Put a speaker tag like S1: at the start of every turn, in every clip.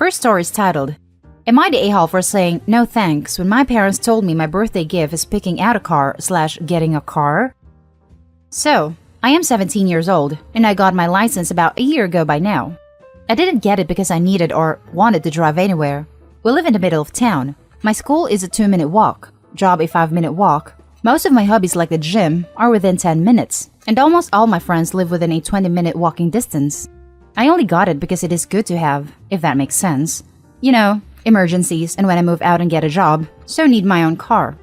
S1: First story is titled, Am I the a-hole for saying no thanks when my parents told me my birthday gift is picking out a car / getting a car? So, I am 17 years old, and I got my license about a year ago by now. I didn't get it because I needed or wanted to drive anywhere. We live in the middle of town. My school is a 2-minute walk, job a 5-minute walk. Most of my hobbies like the gym are within 10 minutes, and almost all my friends live within a 20-minute walking distance. I only got it because it is good to have, if that makes sense. You know, emergencies and when I move out and get a job, so need my own car.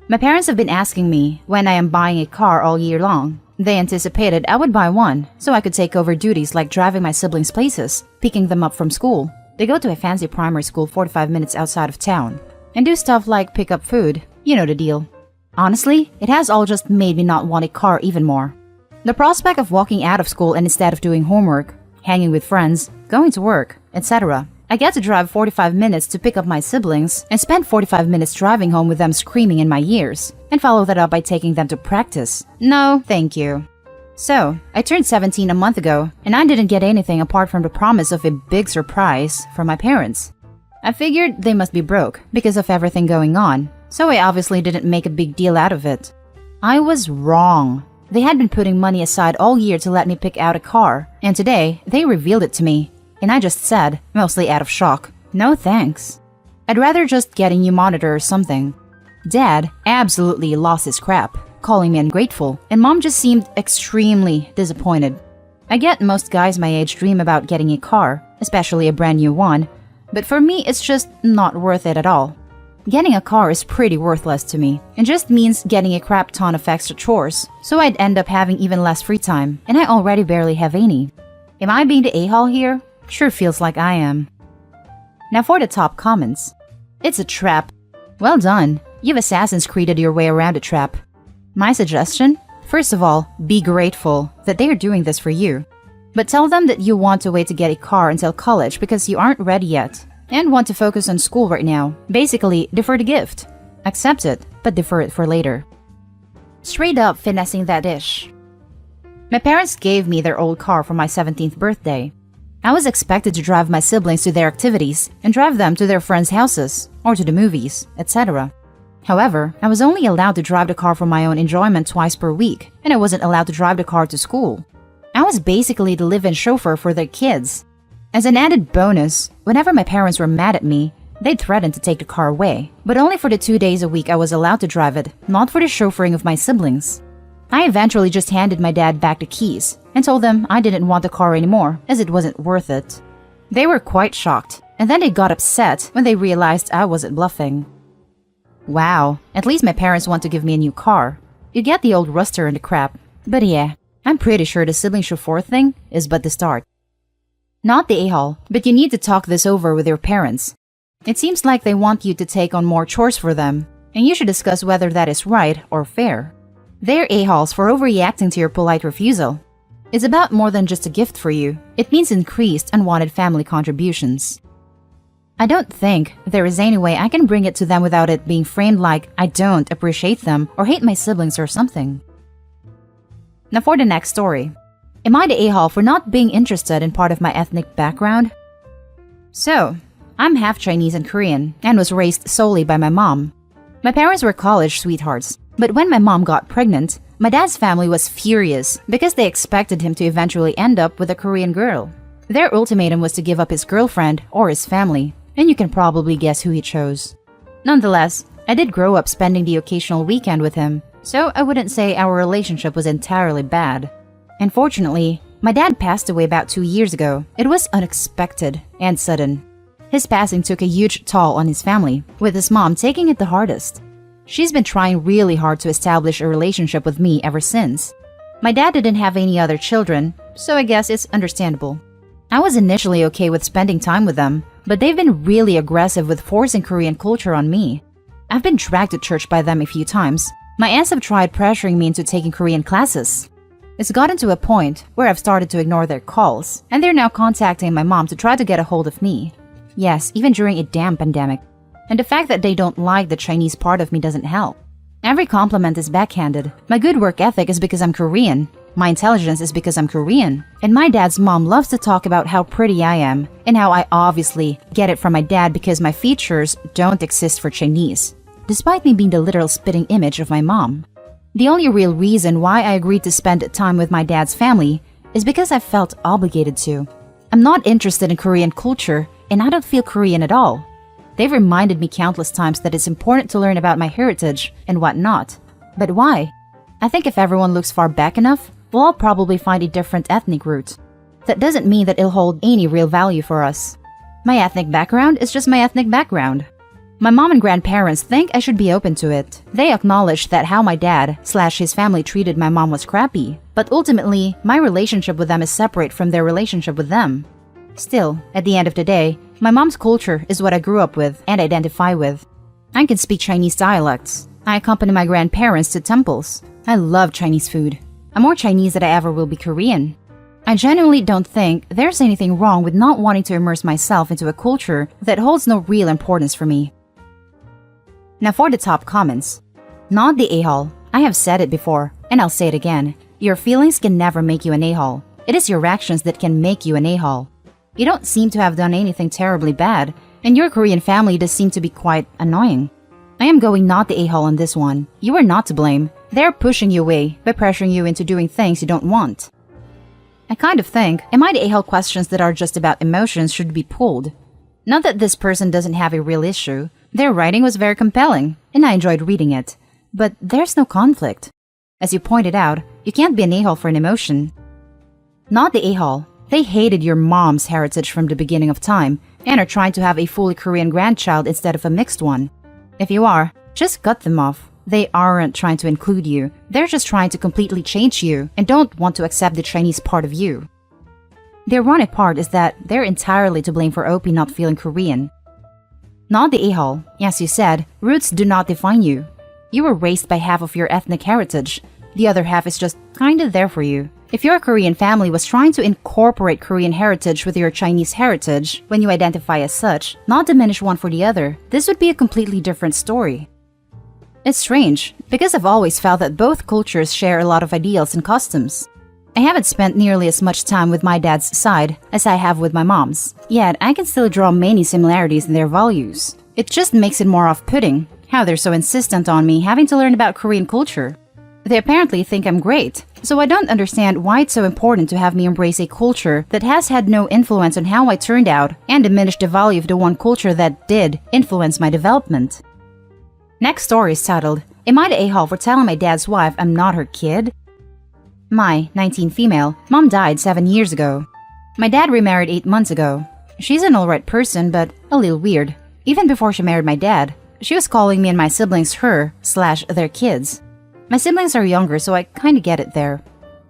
S1: My parents have been asking me when I am buying a car all year long. They anticipated I would buy one, so I could take over duties like driving my siblings places, picking them up from school. They go to a fancy primary school 45 minutes outside of town, and do stuff like pick up food, you know the deal. Honestly, it has all just made me not want a car even more. The prospect of walking out of school and instead of doing homework, hanging with friends, going to work, etc. I get to drive 45 minutes to pick up my siblings and spend 45 minutes driving home with them screaming in my ears, and follow that up by taking them to practice. No, thank you. So, I turned 17 a month ago, and I didn't get anything apart from the promise of a big surprise from my parents. I figured they must be broke because of everything going on, so I obviously didn't make a big deal out of it. I was wrong. They had been putting money aside all year to let me pick out a car, and today they revealed it to me. And I just said, mostly out of shock, no thanks. I'd rather just get a new monitor or something. Dad absolutely lost his crap, calling me ungrateful, and Mom just seemed extremely disappointed. I get most guys my age dream about getting a car, especially a brand new one, but for me it's just not worth it at all. Getting a car is pretty worthless to me, and just means getting a crap ton of extra chores, so I'd end up having even less free time, and I already barely have any. Am I being the a-hole here? Sure feels like I am. Now for the top comments. It's a trap. Well done. You've Assassin's Creeded your way around a trap. My suggestion? First of all, be grateful that they are doing this for you. But tell them that you want to wait to get a car until college because you aren't ready yet and want to focus on school right now. Basically, defer the gift. Accept it, but defer it for later. Straight up finessing that dish. My parents gave me their old car for my 17th birthday. I was expected to drive my siblings to their activities and drive them to their friends' houses or to the movies, etc. However, I was only allowed to drive the car for my own enjoyment twice per week, and I wasn't allowed to drive the car to school. I was basically the live-in chauffeur for their kids. As an added bonus, whenever my parents were mad at me, they'd threaten to take the car away, but only for the 2 days a week I was allowed to drive it, not for the chauffeuring of my siblings. I eventually just handed my dad back the keys and told them I didn't want the car anymore as it wasn't worth it. They were quite shocked, and then they got upset when they realized I wasn't bluffing. Wow, at least my parents want to give me a new car. You get the old rooster and the crap. But yeah, I'm pretty sure the sibling chauffeur thing is but the start. Not the a-hole, but you need to talk this over with your parents. It seems like they want you to take on more chores for them, and you should discuss whether that is right or fair. They're a-holes for overreacting to your polite refusal. It's about more than just a gift for you. It means increased unwanted family contributions. I don't think there is any way I can bring it to them without it being framed like I don't appreciate them or hate my siblings or something. Now for the next story. Am I the a-hole for not being interested in part of my ethnic background? So, I'm half Chinese and Korean and was raised solely by my mom. My parents were college sweethearts. But when my mom got pregnant, my dad's family was furious because they expected him to eventually end up with a Korean girl. Their ultimatum was to give up his girlfriend or his family, and you can probably guess who he chose. Nonetheless, I did grow up spending the occasional weekend with him, so I wouldn't say our relationship was entirely bad. Unfortunately, my dad passed away about 2 years ago. It was unexpected and sudden. His passing took a huge toll on his family, with his mom taking it the hardest. She's been trying really hard to establish a relationship with me ever since. My dad didn't have any other children, so I guess it's understandable. I was initially okay with spending time with them, but they've been really aggressive with forcing Korean culture on me. I've been dragged to church by them a few times. My aunts have tried pressuring me into taking Korean classes. It's gotten to a point where I've started to ignore their calls, and they're now contacting my mom to try to get a hold of me. Yes, even during a damn pandemic. And the fact that they don't like the Chinese part of me doesn't help. Every compliment is backhanded. My good work ethic is because I'm Korean. My intelligence is because I'm Korean. And my dad's mom loves to talk about how pretty I am, and how I obviously get it from my dad because my features don't exist for Chinese, despite me being the literal spitting image of my mom. The only real reason why I agreed to spend time with my dad's family is because I felt obligated to. I'm not interested in Korean culture, and I don't feel Korean at all. They've reminded me countless times that it's important to learn about my heritage and whatnot. But why? I think if everyone looks far back enough, we'll all probably find a different ethnic root. That doesn't mean that it'll hold any real value for us. My ethnic background is just my ethnic background. My mom and grandparents think I should be open to it. They acknowledge that how my dad/his family treated my mom was crappy, but ultimately, my relationship with them is separate from their relationship with them. Still, at the end of the day, my mom's culture is what I grew up with and identify with. I can speak Chinese dialects. I accompany my grandparents to temples. I love Chinese food. I'm more Chinese than I ever will be Korean. I genuinely don't think there's anything wrong with not wanting to immerse myself into a culture that holds no real importance for me. Now for the top comments. Not the a-hole. I have said it before, and I'll say it again. Your feelings can never make you an a-hole. It is your actions that can make you an a-hole. You don't seem to have done anything terribly bad, and your Korean family does seem to be quite annoying. I am going not the a-hole on this one. You are not to blame. They're pushing you away by pressuring you into doing things you don't want. I kind of think, am I the a-hole questions that are just about emotions should be pulled. Not that this person doesn't have a real issue. Their writing was very compelling, and I enjoyed reading it. But there's no conflict. As you pointed out, you can't be an a-hole for an emotion. Not the a-hole. They hated your mom's heritage from the beginning of time, and are trying to have a fully Korean grandchild instead of a mixed one. If you are, just cut them off. They aren't trying to include you. They're just trying to completely change you and don't want to accept the Chinese part of you. The ironic part is that they're entirely to blame for OP not feeling Korean. Not the a-hole. As you said, roots do not define you. You were raised by half of your ethnic heritage. The other half is just kinda there for you. If your Korean family was trying to incorporate Korean heritage with your Chinese heritage when you identify as such, not diminish one for the other, this would be a completely different story. It's strange, because I've always felt that both cultures share a lot of ideals and customs. I haven't spent nearly as much time with my dad's side as I have with my mom's, yet I can still draw many similarities in their values. It just makes it more off-putting, how they're so insistent on me having to learn about Korean culture. They apparently think I'm great, so I don't understand why it's so important to have me embrace a culture that has had no influence on how I turned out and diminish the value of the one culture that did influence my development. Next story is titled, Am I the a-hole for telling my dad's wife I'm not her kid? My, 19 female, mom died 7 years ago. My dad remarried 8 months ago. She's an alright person, but a little weird. Even before she married my dad, she was calling me and my siblings her/their kids. My siblings are younger, so I kinda get it there.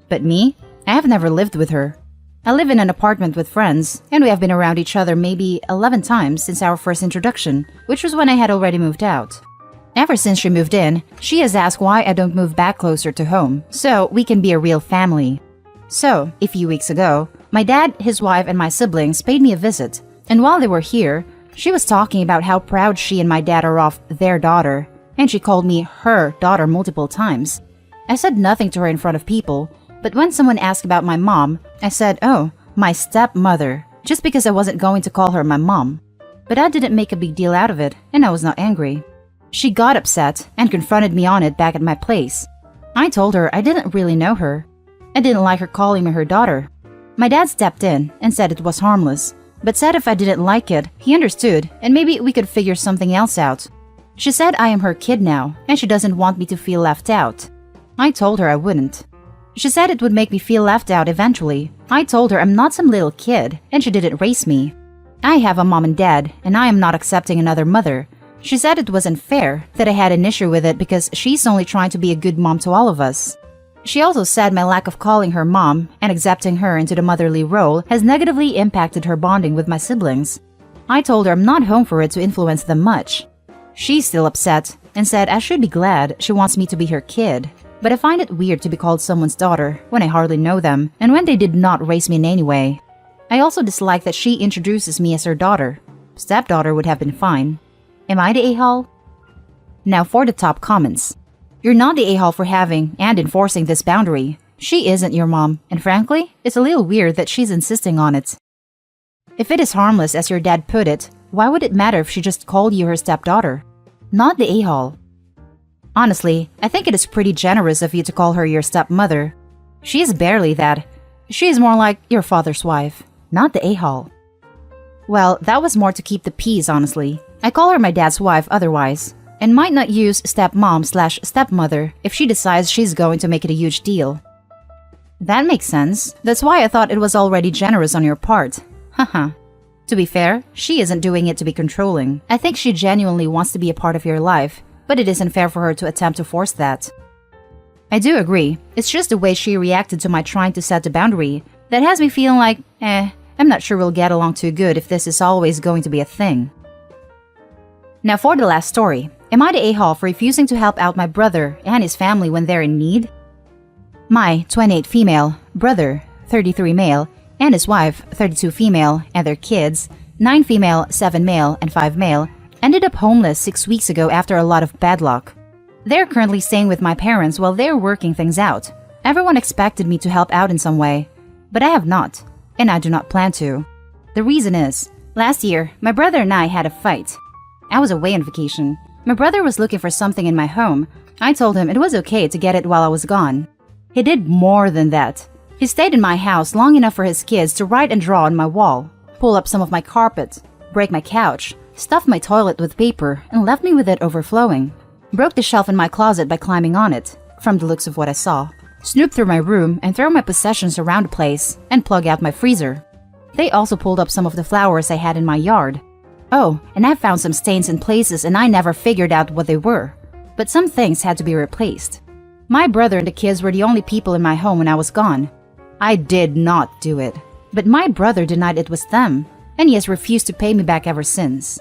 S1: But me? I have never lived with her. I live in an apartment with friends, and we have been around each other maybe 11 times since our first introduction, which was when I had already moved out. Ever since she moved in, she has asked why I don't move back closer to home, so we can be a real family. So, a few weeks ago, my dad, his wife, and my siblings paid me a visit, and while they were here, she was talking about how proud she and my dad are of their daughter, and she called me her daughter multiple times. I said nothing to her in front of people, but when someone asked about my mom, I said, oh, my stepmother, just because I wasn't going to call her my mom. But I didn't make a big deal out of it, and I was not angry. She got upset and confronted me on it back at my place. I told her I didn't really know her. I didn't like her calling me her daughter. My dad stepped in and said it was harmless, but said if I didn't like it, he understood and maybe we could figure something else out. She said I am her kid now and she doesn't want me to feel left out. I told her I wouldn't. She said it would make me feel left out eventually. I told her I'm not some little kid and she didn't raise me. I have a mom and dad and I am not accepting another mother. She said it was unfair that I had an issue with it because she's only trying to be a good mom to all of us. She also said my lack of calling her mom and accepting her into the motherly role has negatively impacted her bonding with my siblings. I told her I'm not home for it to influence them much. She's still upset and said I should be glad she wants me to be her kid, but I find it weird to be called someone's daughter when I hardly know them and when they did not raise me in any way. I also dislike that she introduces me as her daughter. Stepdaughter would have been fine. Am I the a-hole? Now for the top comments. You're not the a-hole for having and enforcing this boundary. She isn't your mom, and frankly, it's a little weird that she's insisting on it. If it is harmless as your dad put it, why would it matter if she just called you her stepdaughter? Not the a-hole. Honestly, I think it is pretty generous of you to call her your stepmother. She is barely that. She is more like your father's wife, not the a-hole. Well, that was more to keep the peace, honestly. I call her my dad's wife otherwise, and might not use stepmom/stepmother if she decides she's going to make it a huge deal. That makes sense. That's why I thought it was already generous on your part. Haha. To be fair, she isn't doing it to be controlling. I think she genuinely wants to be a part of your life, but it isn't fair for her to attempt to force that. I do agree. It's just the way she reacted to my trying to set the boundary that has me feeling like, I'm not sure we'll get along too good if this is always going to be a thing. Now for the last story. Am I the a-hole for refusing to help out my brother and his family when they're in need? My 28 female, brother, 33 male, and his wife, 32 female, and their kids, 9 female, 7 male, and 5 male, ended up homeless 6 weeks ago after a lot of bad luck. They're currently staying with my parents while they're working things out. Everyone expected me to help out in some way, but I have not, and I do not plan to. The reason is, last year, my brother and I had a fight. I was away on vacation. My brother was looking for something in my home. I told him it was okay to get it while I was gone. He did more than that. He stayed in my house long enough for his kids to write and draw on my wall, pull up some of my carpet, break my couch, stuff my toilet with paper, and left me with it overflowing. Broke the shelf in my closet by climbing on it, from the looks of what I saw. Snooped through my room and threw my possessions around the place, and plug out my freezer. They also pulled up some of the flowers I had in my yard. Oh, and I found some stains in places and I never figured out what they were. But some things had to be replaced. My brother and the kids were the only people in my home when I was gone. I did not do it. But my brother denied it was them, and he has refused to pay me back ever since.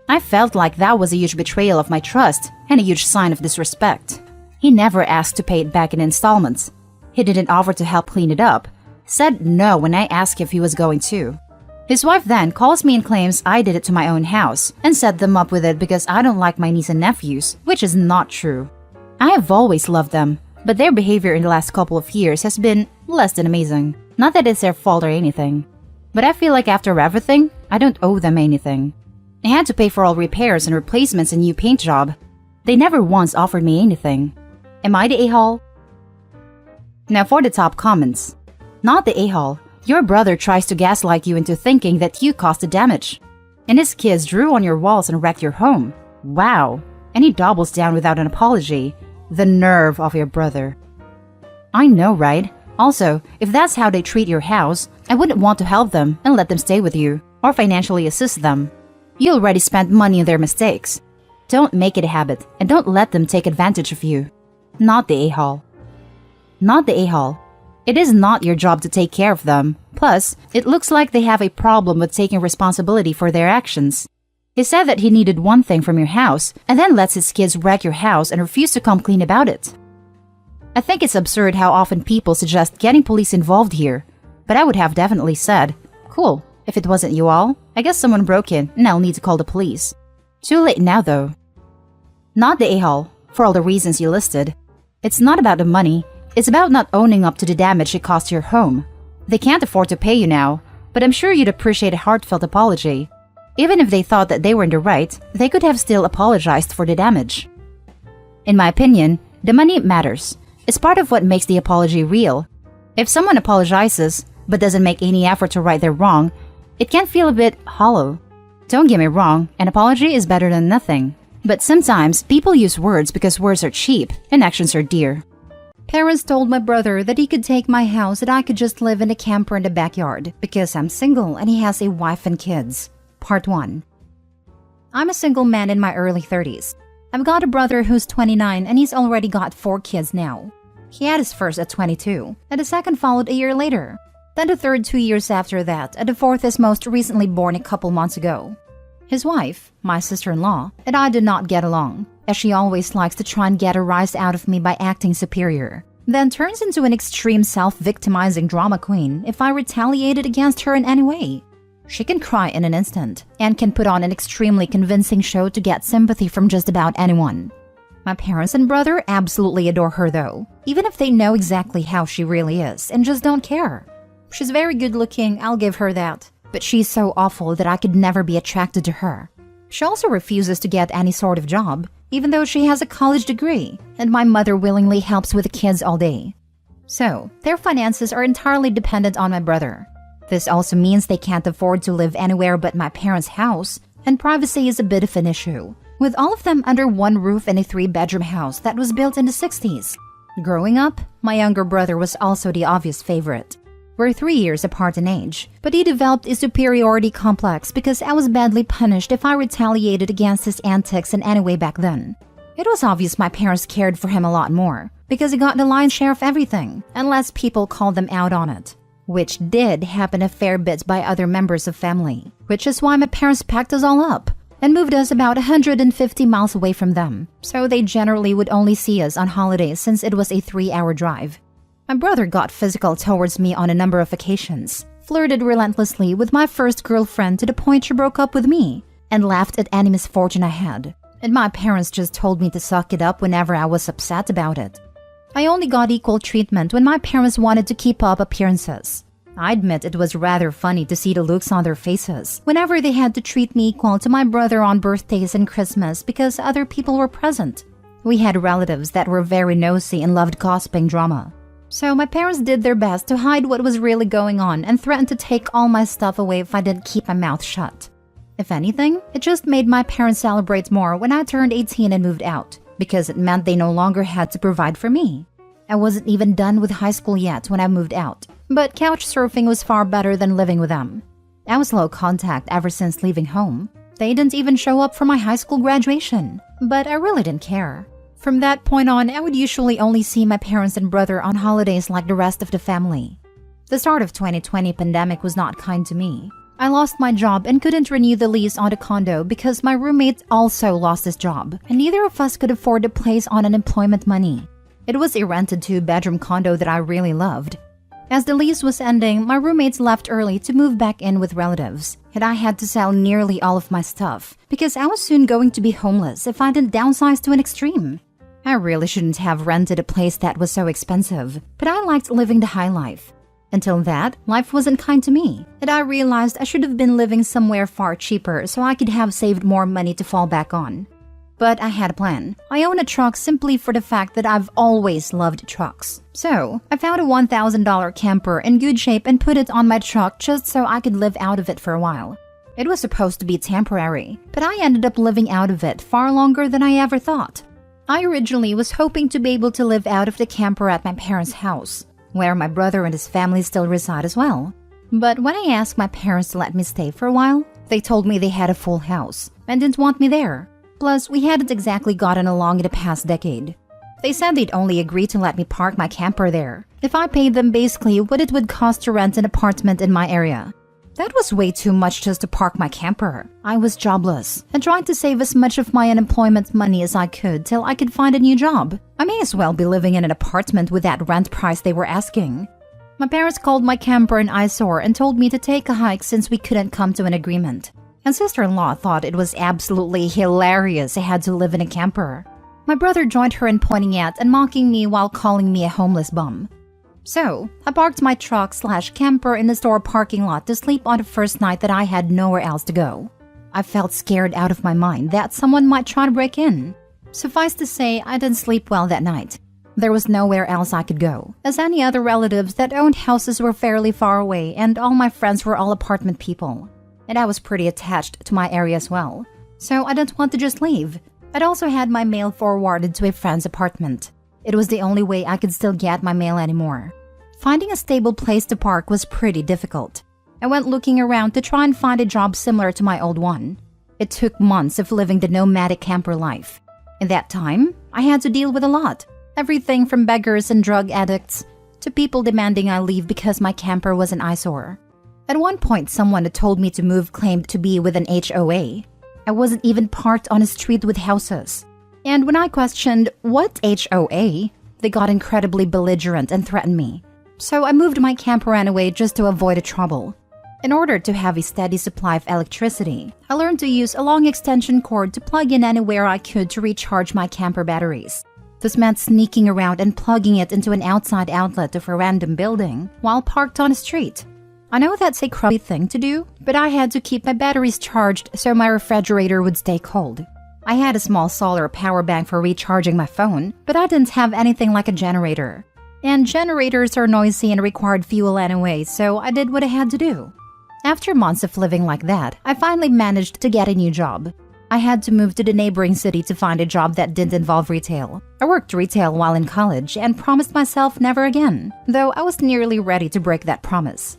S1: I felt like that was a huge betrayal of my trust and a huge sign of disrespect. He never asked to pay it back in installments. He didn't offer to help clean it up. Said no when I asked if he was going to. His wife then calls me and claims I did it to my own house and set them up with it because I don't like my niece and nephews, which is not true. I have always loved them, but their behavior in the last couple of years has been less than amazing. Not that it's their fault or anything, but I feel like after everything, I don't owe them anything. I had to pay for all repairs and replacements and new paint job. They never once offered me anything. Am I the a-hole? Now for the top comments. Not the a-hole. Your brother tries to gaslight you into thinking that you caused the damage. And his kids drew on your walls and wrecked your home. Wow. And he doubles down without an apology. The nerve of your brother. I know, right? Also, if that's how they treat your house, I wouldn't want to help them and let them stay with you, or financially assist them. You already spent money on their mistakes. Don't make it a habit, and don't let them take advantage of you. Not the a-hole. Not the a-hole. It is not your job to take care of them. Plus, it looks like they have a problem with taking responsibility for their actions. He said that he needed one thing from your house, and then lets his kids wreck your house and refuse to come clean about it. I think it's absurd how often people suggest getting police involved here, but I would have definitely said, cool, if it wasn't you all, I guess someone broke in and I'll need to call the police. Too late now though. Not the a-hole, for all the reasons you listed. It's not about the money, it's about not owning up to the damage it caused your home. They can't afford to pay you now, but I'm sure you'd appreciate a heartfelt apology. Even if they thought that they were in the right, they could have still apologized for the damage. In my opinion, the money matters. It's part of what makes the apology real. If someone apologizes, but doesn't make any effort to right their wrong, it can feel a bit hollow. Don't get me wrong, an apology is better than nothing. But sometimes people use words because words are cheap and actions are dear.
S2: Parents told my brother that he could take my house and I could just live in a camper in the backyard because I'm single and he has a wife and kids. Part 1. I'm a single man in my early 30s. I've got a brother who's 29 and he's already got 4 kids now. He had his first at 22, and the second followed a year later. Then the third 2 years after that, and the fourth is most recently born a couple months ago. His wife, my sister-in-law, and I did not get along, as she always likes to try and get a rise out of me by acting superior, then turns into an extreme self-victimizing drama queen if I retaliated against her in any way. She can cry in an instant, and can put on an extremely convincing show to get sympathy from just about anyone. My parents and brother absolutely adore her though, even if they know exactly how she really is and just don't care. She's very good looking, I'll give her that, but she's so awful that I could never be attracted to her. She also refuses to get any sort of job, even though she has a college degree, and my mother willingly helps with the kids all day. So, their finances are entirely dependent on my brother. This also means they can't afford to live anywhere but my parents' house, and privacy is a bit of an issue, with all of them under one roof in a 3-bedroom house that was built in the 60s. Growing up, my younger brother was also the obvious favorite. We're 3 years apart in age, but he developed a superiority complex because I was badly punished if I retaliated against his antics in any way back then. It was obvious my parents cared for him a lot more, because he got the lion's share of everything, unless people called them out on it. Which did happen a fair bit by other members of family, which is why my parents packed us all up and moved us about 150 miles away from them, so they generally would only see us on holidays since it was a 3-hour drive. My brother got physical towards me on a number of occasions, flirted relentlessly with my first girlfriend to the point she broke up with me, and laughed at any misfortune I had. And my parents just told me to suck it up whenever I was upset about it. I only got equal treatment when my parents wanted to keep up appearances. I admit it was rather funny to see the looks on their faces whenever they had to treat me equal to my brother on birthdays and Christmas because other people were present. We had relatives that were very nosy and loved gossiping drama. So my parents did their best to hide what was really going on and threatened to take all my stuff away if I didn't keep my mouth shut. If anything, it just made my parents celebrate more when I turned 18 and moved out, because it meant they no longer had to provide for me. I wasn't even done with high school yet when I moved out, but couch surfing was far better than living with them. I was low contact ever since leaving home. They didn't even show up for my high school graduation, but I really didn't care. From that point on, I would usually only see my parents and brother on holidays like the rest of the family. The start of 2020 pandemic was not kind to me. I lost my job and couldn't renew the lease on the condo because my roommate also lost his job, and neither of us could afford to place on unemployment money. It was a rented 2-bedroom condo that I really loved. As the lease was ending, my roommates left early to move back in with relatives, and I had to sell nearly all of my stuff because I was soon going to be homeless if I didn't downsize to an extreme. I really shouldn't have rented a place that was so expensive, but I liked living the high life. Until that, life wasn't kind to me, and I realized I should have been living somewhere far cheaper so I could have saved more money to fall back on. But I had a plan. I own a truck simply for the fact that I've always loved trucks. So, I found a $1,000 camper in good shape and put it on my truck just so I could live out of it for a while. It was supposed to be temporary, but I ended up living out of it far longer than I ever thought. I originally was hoping to be able to live out of the camper at my parents' house, where my brother and his family still reside as well. But when I asked my parents to let me stay for a while, they told me they had a full house and didn't want me there. Plus, we hadn't exactly gotten along in the past decade. They said they'd only agree to let me park my camper there if I paid them basically what it would cost to rent an apartment in my area. That was way too much just to park my camper. I was jobless and trying to save as much of my unemployment money as I could till I could find a new job. I may as well be living in an apartment with that rent price they were asking. My parents called my camper an eyesore and told me to take a hike since we couldn't come to an agreement. And sister-in-law thought it was absolutely hilarious I had to live in a camper. My brother joined her in pointing at and mocking me while calling me a homeless bum. So, I parked my truck/camper in the store parking lot to sleep on the first night that I had nowhere else to go. I felt scared out of my mind that someone might try to break in. Suffice to say, I didn't sleep well that night. There was nowhere else I could go, as any other relatives that owned houses were fairly far away and all my friends were all apartment people. And I was pretty attached to my area as well, so I didn't want to just leave. I'd also had my mail forwarded to a friend's apartment. It was the only way I could still get my mail anymore. Finding a stable place to park was pretty difficult. I went looking around to try and find a job similar to my old one. It took months of living the nomadic camper life. In that time, I had to deal with a lot. Everything from beggars and drug addicts to people demanding I leave because my camper was an eyesore. At one point, someone that told me to move claimed to be with an HOA. I wasn't even parked on a street with houses. And when I questioned, "What HOA?" they got incredibly belligerent and threatened me. So I moved my camper anyway just to avoid the trouble. In order to have a steady supply of electricity, I learned to use a long extension cord to plug in anywhere I could to recharge my camper batteries. This meant sneaking around and plugging it into an outside outlet of a random building while parked on a street. I know that's a crummy thing to do, but I had to keep my batteries charged so my refrigerator would stay cold. I had a small solar power bank for recharging my phone, but I didn't have anything like a generator. And generators are noisy and required fuel anyway, so I did what I had to do. After months of living like that, I finally managed to get a new job. I had to move to the neighboring city to find a job that didn't involve retail. I worked retail while in college and promised myself never again, though I was nearly ready to break that promise.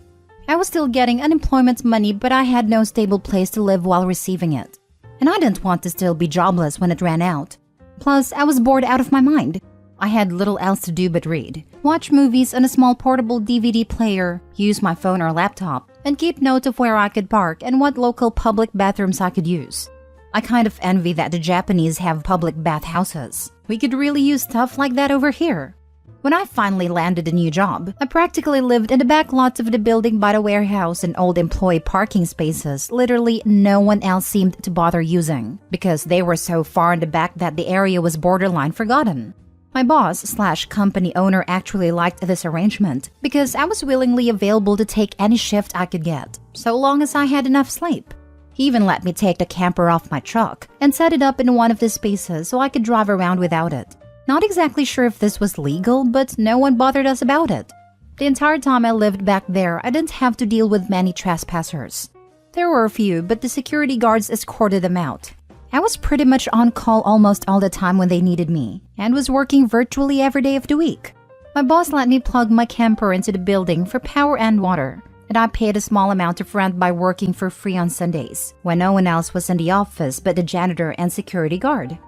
S2: I was still getting unemployment money, but I had no stable place to live while receiving it. And I didn't want to still be jobless when it ran out. Plus, I was bored out of my mind. I had little else to do but read, watch movies on a small portable DVD player, use my phone or laptop, and keep note of where I could park and what local public bathrooms I could use. I kind of envy that the Japanese have public bathhouses. We could really use stuff like that over here. When I finally landed a new job, I practically lived in the back lots of the building by the warehouse and old employee parking spaces literally no one else seemed to bother using, because they were so far in the back that the area was borderline forgotten. My boss/company owner actually liked this arrangement because I was willingly available to take any shift I could get, so long as I had enough sleep. He even let me take the camper off my truck and set it up in one of the spaces so I could drive around without it. Not exactly sure if this was legal, but no one bothered us about it. The entire time I lived back there, I didn't have to deal with many trespassers. There were a few, but the security guards escorted them out. I was pretty much on call almost all the time when they needed me, and was working virtually every day of the week. My boss let me plug my camper into the building for power and water, and I paid a small amount of rent by working for free on Sundays, when no one else was in the office but the janitor and security guard.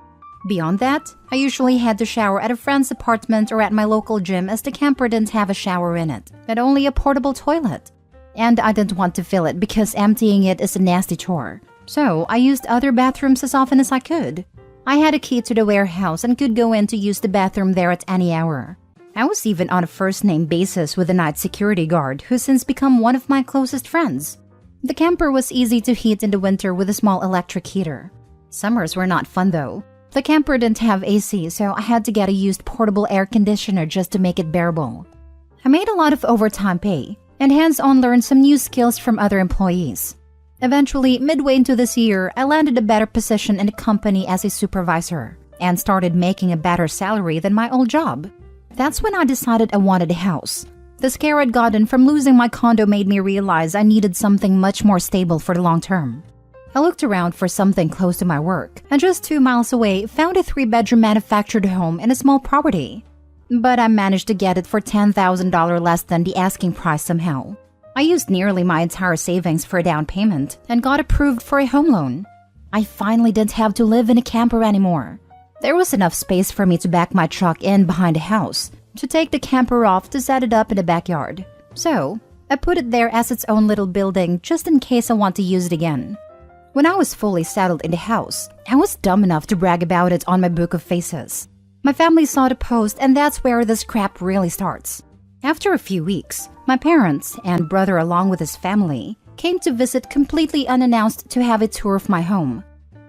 S2: Beyond that, I usually had to shower at a friend's apartment or at my local gym as the camper didn't have a shower in it, but only a portable toilet. And I didn't want to fill it because emptying it is a nasty chore. So I used other bathrooms as often as I could. I had a key to the warehouse and could go in to use the bathroom there at any hour. I was even on a first-name basis with the night security guard, who's since become one of my closest friends. The camper was easy to heat in the winter with a small electric heater. Summers were not fun though. The camper didn't have AC, so I had to get a used portable air conditioner just to make it bearable. I made a lot of overtime pay, and hands-on learned some new skills from other employees. Eventually, midway into this year, I landed a better position in the company as a supervisor, and started making a better salary than my old job. That's when I decided I wanted a house. The scare I'd gotten from losing my condo made me realize I needed something much more stable for the long term. I looked around for something close to my work, and just 2 miles away found a 3-bedroom manufactured home in a small property. But I managed to get it for $10,000 less than the asking price somehow. I used nearly my entire savings for a down payment and got approved for a home loan. I finally didn't have to live in a camper anymore. There was enough space for me to back my truck in behind the house, to take the camper off to set it up in the backyard. So, I put it there as its own little building just in case I want to use it again. When I was fully settled in the house, I was dumb enough to brag about it on my book of faces. My family saw the post, and that's where this crap really starts. After a few weeks, my parents and brother along with his family came to visit completely unannounced to have a tour of my home.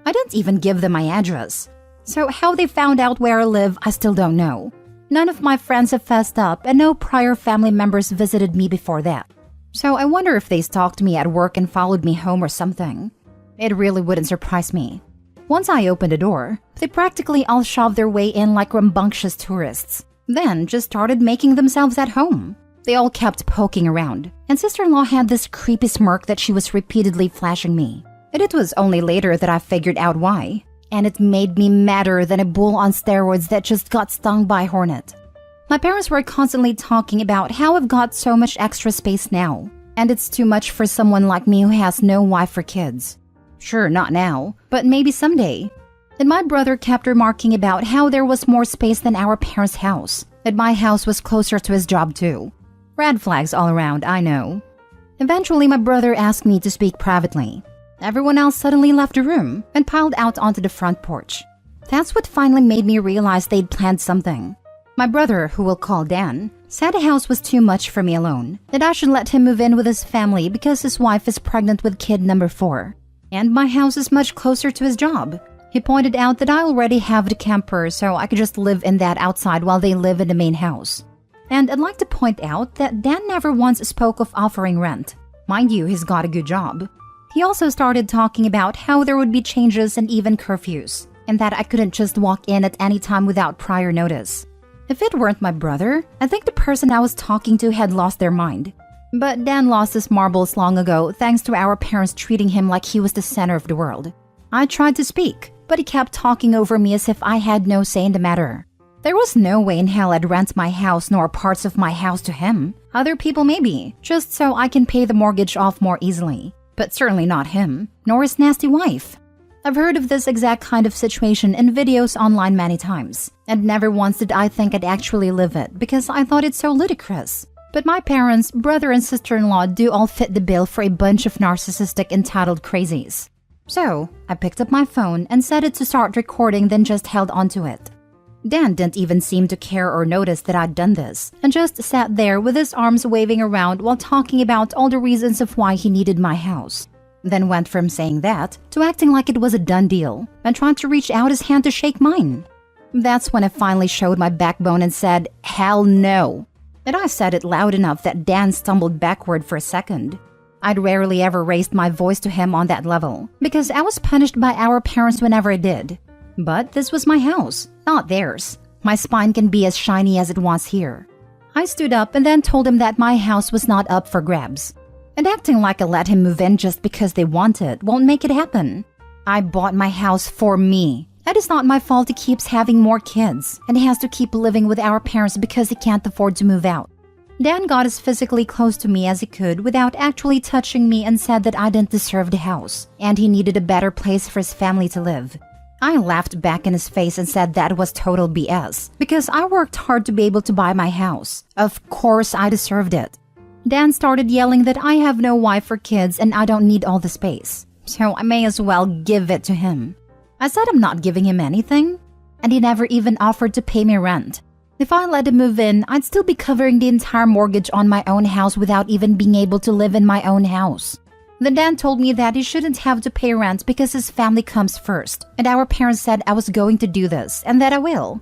S2: I didn't even give them my address. So how they found out where I live, I still don't know. None of my friends have fessed up, and no prior family members visited me before that. So I wonder if they stalked me at work and followed me home or something. It really wouldn't surprise me. Once I opened the door, they practically all shoved their way in like rambunctious tourists. Then just started making themselves at home. They all kept poking around, and sister-in-law had this creepy smirk that she was repeatedly flashing me. And it was only later that I figured out why. And it made me madder than a bull on steroids that just got stung by a hornet. My parents were constantly talking about how I've got so much extra space now, and it's too much for someone like me who has no wife or kids. Sure, not now, but maybe someday. And my brother kept remarking about how there was more space than our parents' house, that my house was closer to his job too. Red flags all around, I know. Eventually, my brother asked me to speak privately. Everyone else suddenly left the room and piled out onto the front porch. That's what finally made me realize they'd planned something. My brother, who we'll call Dan, Said the house was too much for me alone, that I should let him move in with his family because his wife is pregnant with kid number 4. And my house is much closer to his job. He pointed out that I already have the camper, so I could just live in that outside while they live in the main house. And I'd like to point out that Dan never once spoke of offering rent. Mind you, he's got a good job. He also started talking about how there would be changes and even curfews, and that I couldn't just walk in at any time without prior notice. If it weren't my brother, I think the person I was talking to had lost their mind. But Dan lost his marbles long ago thanks to our parents treating him like he was the center of the world. I tried to speak, but he kept talking over me as if I had no say in the matter. There was no way in hell I'd rent my house nor parts of my house to him. Other people maybe, just so I can pay the mortgage off more easily. But certainly not him, nor his nasty wife. I've heard of this exact kind of situation in videos online many times, and never once did I think I'd actually live it because I thought it so ludicrous. But my parents, brother and sister-in-law do all fit the bill for a bunch of narcissistic entitled crazies. So, I picked up my phone and set it to start recording, then just held onto it. Dan didn't even seem to care or notice that I'd done this, and just sat there with his arms waving around while talking about all the reasons of why he needed my house. Then went from saying that to acting like it was a done deal and trying to reach out his hand to shake mine. That's when I finally showed my backbone and said, "Hell no." And I said it loud enough that Dan stumbled backward for a second. I'd rarely ever raised my voice to him on that level because I was punished by our parents whenever I did. But this was my house, not theirs. My spine can be as shiny as it wants here. I stood up and then told him that my house was not up for grabs. And acting like I let him move in just because they want it won't make it happen. I bought my house for me. It is not my fault he keeps having more kids, and he has to keep living with our parents because he can't afford to move out. Dan got as physically close to me as he could without actually touching me and said that I didn't deserve the house, and he needed a better place for his family to live. I laughed back in his face and said that was total BS, because I worked hard to be able to buy my house. Of course I deserved it. Dan started yelling that I have no wife or kids and I don't need all the space, so I may as well give it to him. I said I'm not giving him anything, and he never even offered to pay me rent. If I let him move in, I'd still be covering the entire mortgage on my own house without even being able to live in my own house. Then Dan told me that he shouldn't have to pay rent because his family comes first, and our parents said I was going to do this and that I will.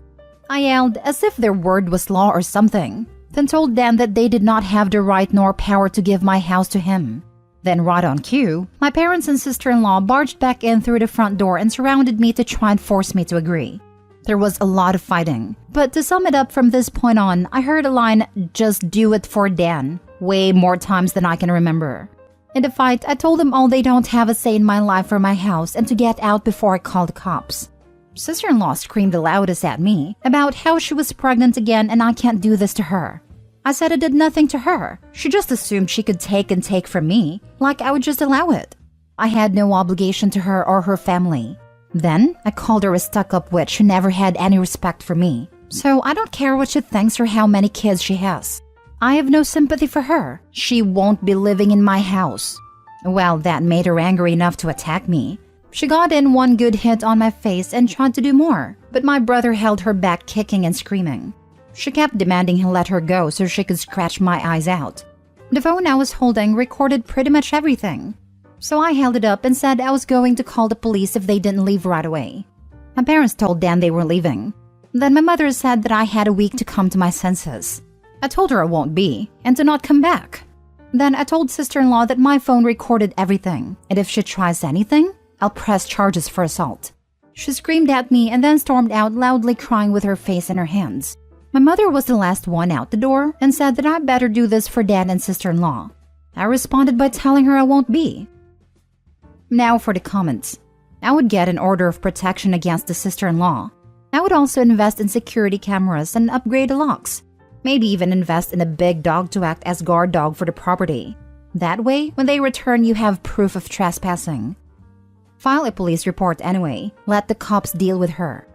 S2: I yelled as if their word was law or something, then told Dan that they did not have the right nor power to give my house to him. Then right on cue, my parents and sister-in-law barged back in through the front door and surrounded me to try and force me to agree. There was a lot of fighting, but to sum it up from this point on, I heard a line, "Just do it for Dan," way more times than I can remember. In the fight, I told them all they don't have a say in my life or my house and to get out before I called the cops. Sister-in-law screamed the loudest at me about how she was pregnant again and I can't do this to her. I said I did nothing to her. She just assumed she could take and take from me, like I would just allow it. I had no obligation to her or her family. Then, I called her a stuck-up witch who never had any respect for me. So I don't care what she thinks or how many kids she has. I have no sympathy for her. She won't be living in my house. Well, that made her angry enough to attack me. She got in one good hit on my face and tried to do more, but my brother held her back, kicking and screaming. She kept demanding he let her go so she could scratch my eyes out. The phone I was holding recorded pretty much everything. So I held it up and said I was going to call the police if they didn't leave right away. My parents told Dan they were leaving. Then my mother said that I had a week to come to my senses. I told her I won't be, and to not come back. Then I told sister-in-law that my phone recorded everything, and if she tries anything, I'll press charges for assault. She screamed at me and then stormed out, loudly crying with her face in her hands. My mother was the last one out the door and said that I better do this for Dan and sister-in-law. I responded by telling her I won't be. Now for the comments. I would get an order of protection against the sister-in-law. I would also invest in security cameras and upgrade the locks. Maybe even invest in a big dog to act as guard dog for the property. That way, when they return, you have proof of trespassing. File a police report anyway. Let the cops deal with her.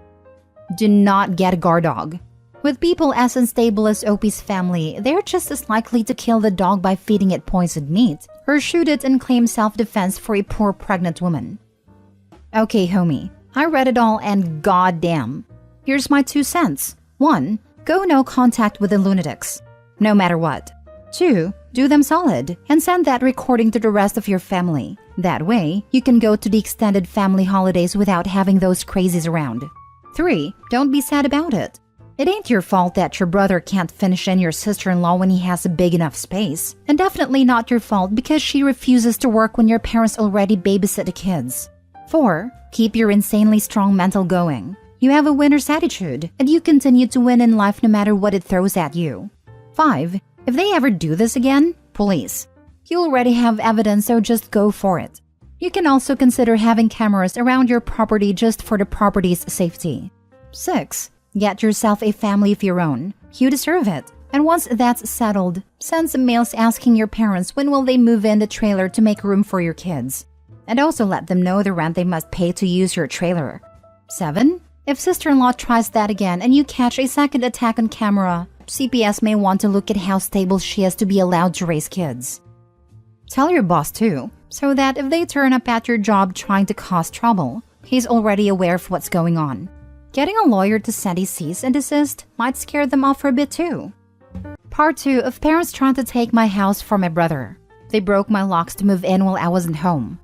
S2: Do not get a guard dog. With people as unstable as Opie's family, they're just as likely to kill the dog by feeding it poisoned meat or shoot it and claim self-defense for a poor pregnant woman. Okay, homie, I read it all and goddamn. Here's my 2 cents. 1. Go no contact with the lunatics. no matter what. 2. Do them solid and send that recording to the rest of your family. That way, you can go to the extended family holidays without having those crazies around. 3. Don't be sad about it. It ain't your fault that your brother can't finish in your sister-in-law when he has a big enough space. And definitely not your fault because she refuses to work when your parents already babysit the kids. 4. Keep your insanely strong mental going. You have a winner's attitude, and you continue to win in life no matter what it throws at you. 5. If they ever do this again, police. You already have evidence, so just go for it. You can also consider having cameras around your property just for the property's safety. 6. Get yourself a family of your own. You deserve it. And once that's settled, send some mails asking your parents when will they move in the trailer to make room for your kids. And also let them know the rent they must pay to use your trailer. 7. If sister-in-law tries that again and you catch a second attack on camera, CPS may want to look at how stable she is to be allowed to raise kids. Tell your boss too, so that if they turn up at your job trying to cause trouble, he's already aware of what's going on. Getting a lawyer to send a cease and desist might scare them off for a bit too. Part 2 of parents trying to take my house for my brother. They broke my locks to move in while I wasn't home.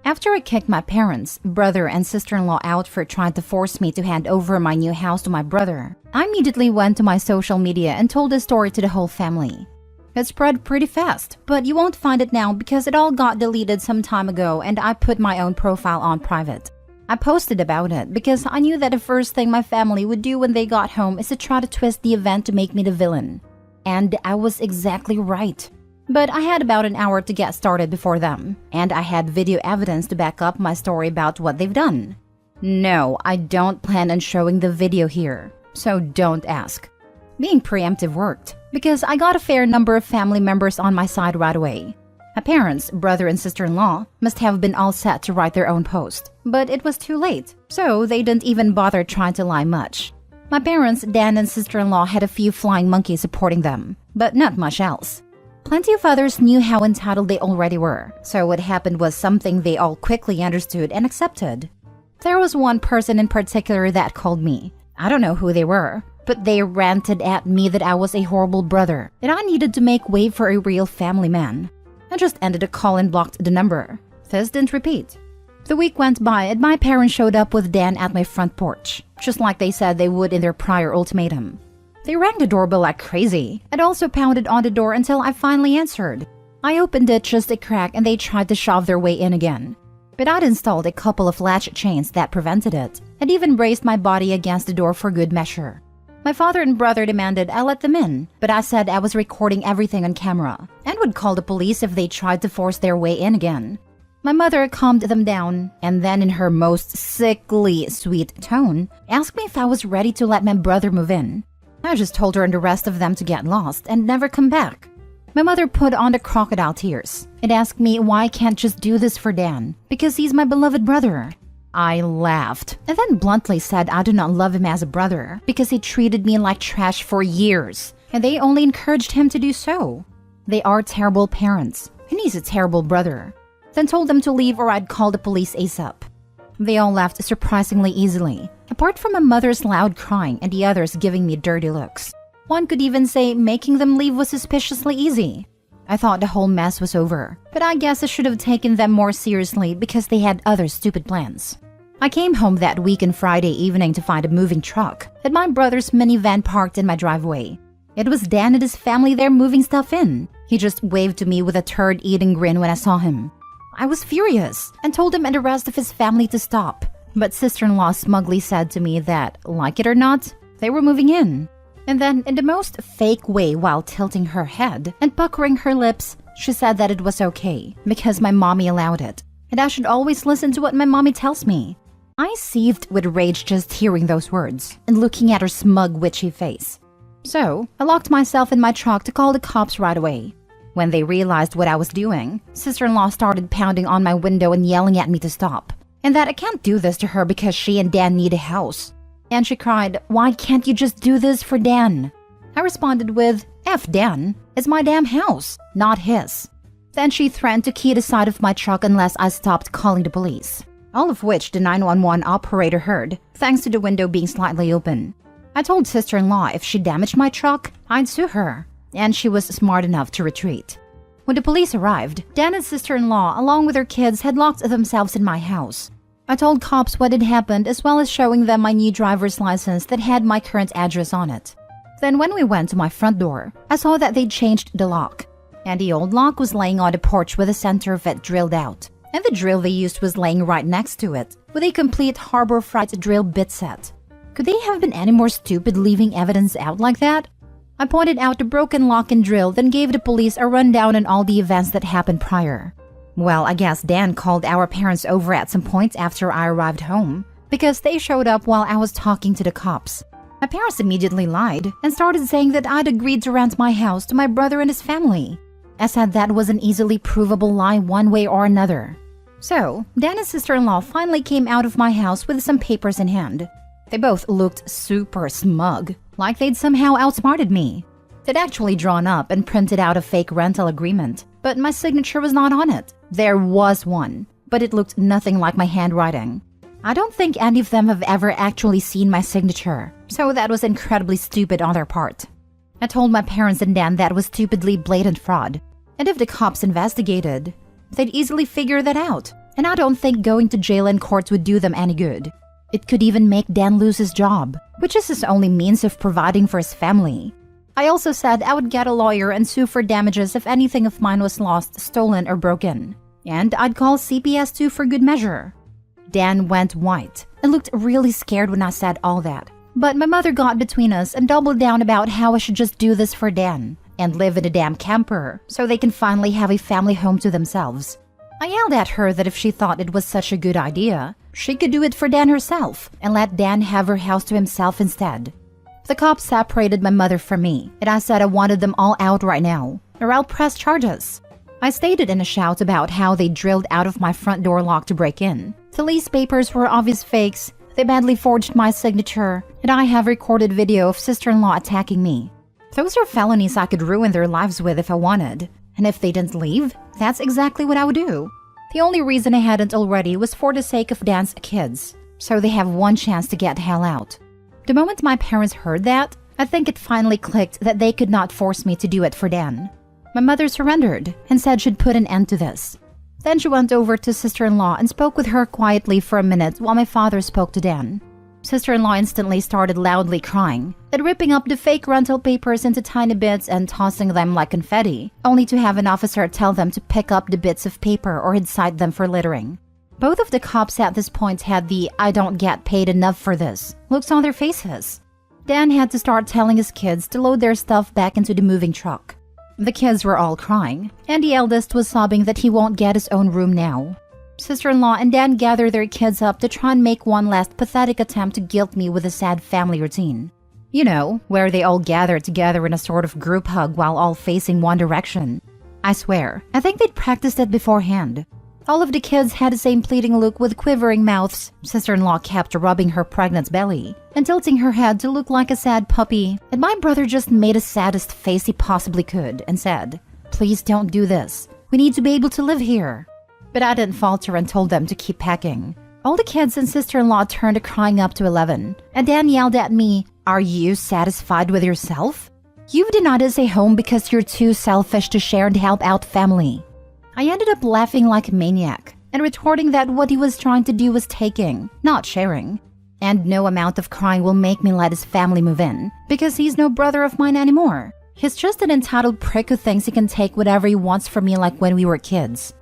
S2: After I kicked my parents, brother, and sister-in-law out for trying to force me to hand over my new house to my brother, I immediately went to my social media and told the story to the whole family. It spread pretty fast, but you won't find it now because it all got deleted some time ago and I put my own profile on private. I posted about it because I knew that the first thing my family would do when they got home is to try to twist the event to make me the villain. And I was exactly right. But I had about an hour to get started before them, and I had video evidence to back up my story about what they've done. No, I don't plan on showing the video here, so don't ask. Being preemptive worked, because I got a fair number of family members on my side right away. My parents, brother, and sister-in-law must have been all set to write their own post, but it was too late, so they didn't even bother trying to lie much. My parents, Dan, and sister-in-law had a few flying monkeys supporting them, but not much else. Plenty of others knew how entitled they already were, so what happened was something they all quickly understood and accepted. There was one person in particular that called me. I don't know who they were, but they ranted at me that I was a horrible brother, that I needed to make way for a real family man. I just ended the call and blocked the number. This didn't repeat. The week went by and my parents showed up with Dan at my front porch, just like they said they would in their prior ultimatum. They rang the doorbell like crazy and also pounded on the door until I finally answered. I opened it just a crack and they tried to shove their way in again. But I'd installed a couple of latch chains that prevented it, and even braced my body against the door for good measure. My father and brother demanded I let them in, but I said I was recording everything on camera and would call the police if they tried to force their way in again. My mother calmed them down and then in her most sickly sweet tone asked me if I was ready to let my brother move in. I just told her and the rest of them to get lost and never come back. My mother put on the crocodile tears and asked me why I can't just do this for Dan, because he's my beloved brother. I laughed and then bluntly said I do not love him as a brother because he treated me like trash for years and they only encouraged him to do so. They are terrible parents and he's a terrible brother. Then told them to leave or I'd call the police ASAP. They all left surprisingly easily, apart from my mother's loud crying and the others giving me dirty looks. One could even say making them leave was suspiciously easy. I thought the whole mess was over, but I guess I should have taken them more seriously because they had other stupid plans. I came home that week on Friday evening to find a moving truck and my brother's minivan parked in my driveway. It was Dan and his family there moving stuff in. He just waved to me with a turd-eating grin when I saw him. I was furious and told him and the rest of his family to stop. But sister-in-law smugly said to me that, like it or not, they were moving in. And then, in the most fake way while tilting her head and puckering her lips, she said that it was okay because my mommy allowed it, and I should always listen to what my mommy tells me. I seethed with rage just hearing those words and looking at her smug, witchy face. So, I locked myself in my truck to call the cops right away. When they realized what I was doing, sister-in-law started pounding on my window and yelling at me to stop, and that I can't do this to her because she and Dan need a house. And she cried, "Why can't you just do this for Dan?" I responded with, "F Dan, it's my damn house, not his." Then she threatened to key the side of my truck unless I stopped calling the police. All of which the 911 operator heard, thanks to the window being slightly open. I told sister-in-law if she damaged my truck, I'd sue her. and she was smart enough to retreat. When the police arrived, Dana's sister-in-law, along with her kids, had locked themselves in my house. I told cops what had happened, as well as showing them my new driver's license that had my current address on it. Then when we went to my front door, I saw that they'd changed the lock, and the old lock was laying on the porch with the center of it drilled out, and the drill they used was laying right next to it, with a complete Harbor Freight drill bit set. Could they have been any more stupid leaving evidence out like that? I pointed out the broken lock and drill, then gave the police a rundown on all the events that happened prior. Well, I guess Dan called our parents over at some point after I arrived home, because they showed up while I was talking to the cops. My parents immediately lied and started saying that I'd agreed to rent my house to my brother and his family. I said that was an easily provable lie one way or another. So, Dana's sister-in-law finally came out of my house with some papers in hand. They both looked super smug, like they'd somehow outsmarted me. They'd actually drawn up and printed out a fake rental agreement, but my signature was not on it. There was one, but it looked nothing like my handwriting. I don't think any of them have ever actually seen my signature, so that was incredibly stupid on their part. I told my parents and Dan that was stupidly blatant fraud, and if the cops investigated, they'd easily figure that out, and I don't think going to jail and courts would do them any good. It could even make Dan lose his job, which is his only means of providing for his family. I also said I would get a lawyer and sue for damages if anything of mine was lost, stolen, or broken. And I'd call CPS too for good measure. Dan went white and looked really scared when I said all that. But my mother got between us and doubled down about how I should just do this for Dan and live in a damn camper so they can finally have a family home to themselves. I yelled at her that if she thought it was such a good idea, she could do it for Dan herself and let Dan have her house to himself instead. The cops separated my mother from me, and I said I wanted them all out right now, or I'll press charges. I stated in a shout about how they drilled out of my front door lock to break in. The lease papers were obvious fakes, they badly forged my signature, and I have recorded video of sister-in-law attacking me. Those are felonies I could ruin their lives with if I wanted, and if they didn't leave, that's exactly what I would do. The only reason I hadn't already was for the sake of Dan's kids, so they have one chance to get the hell out. The moment my parents heard that, I think it finally clicked that they could not force me to do it for Dan. My mother surrendered and said she'd put an end to this. Then she went over to sister-in-law and spoke with her quietly for a minute while my father spoke to Dan. Sister-in-law instantly started loudly crying and ripping up the fake rental papers into tiny bits and tossing them like confetti, only to have an officer tell them to pick up the bits of paper or he'd cite them for littering. Both of the cops at this point had the "I don't get paid enough for this" looks on their faces. Dan had to start telling his kids to load their stuff back into the moving truck. The kids were all crying, and the eldest was sobbing that he won't get his own room now. Sister-in-law and Dan gathered their kids up to try and make one last pathetic attempt to guilt me with a sad family routine. You know, where they all gather together in a sort of group hug while all facing one direction. I swear, I think they'd practiced it beforehand. All of the kids had the same pleading look with quivering mouths. Sister-in-law kept rubbing her pregnant belly and tilting her head to look like a sad puppy, and my brother just made the saddest face he possibly could and said, "Please don't do this. We need to be able to live here." But I didn't falter and told them to keep packing. All the kids and sister-in-law turned a crying up to 11, and Dan yelled at me, "Are you satisfied with yourself? You've denied us a home because you're too selfish to share and help out family." I ended up laughing like a maniac and retorting that what he was trying to do was taking, not sharing. And no amount of crying will make me let his family move in, because he's no brother of mine anymore. He's just an entitled prick who thinks he can take whatever he wants from me like when we were kids.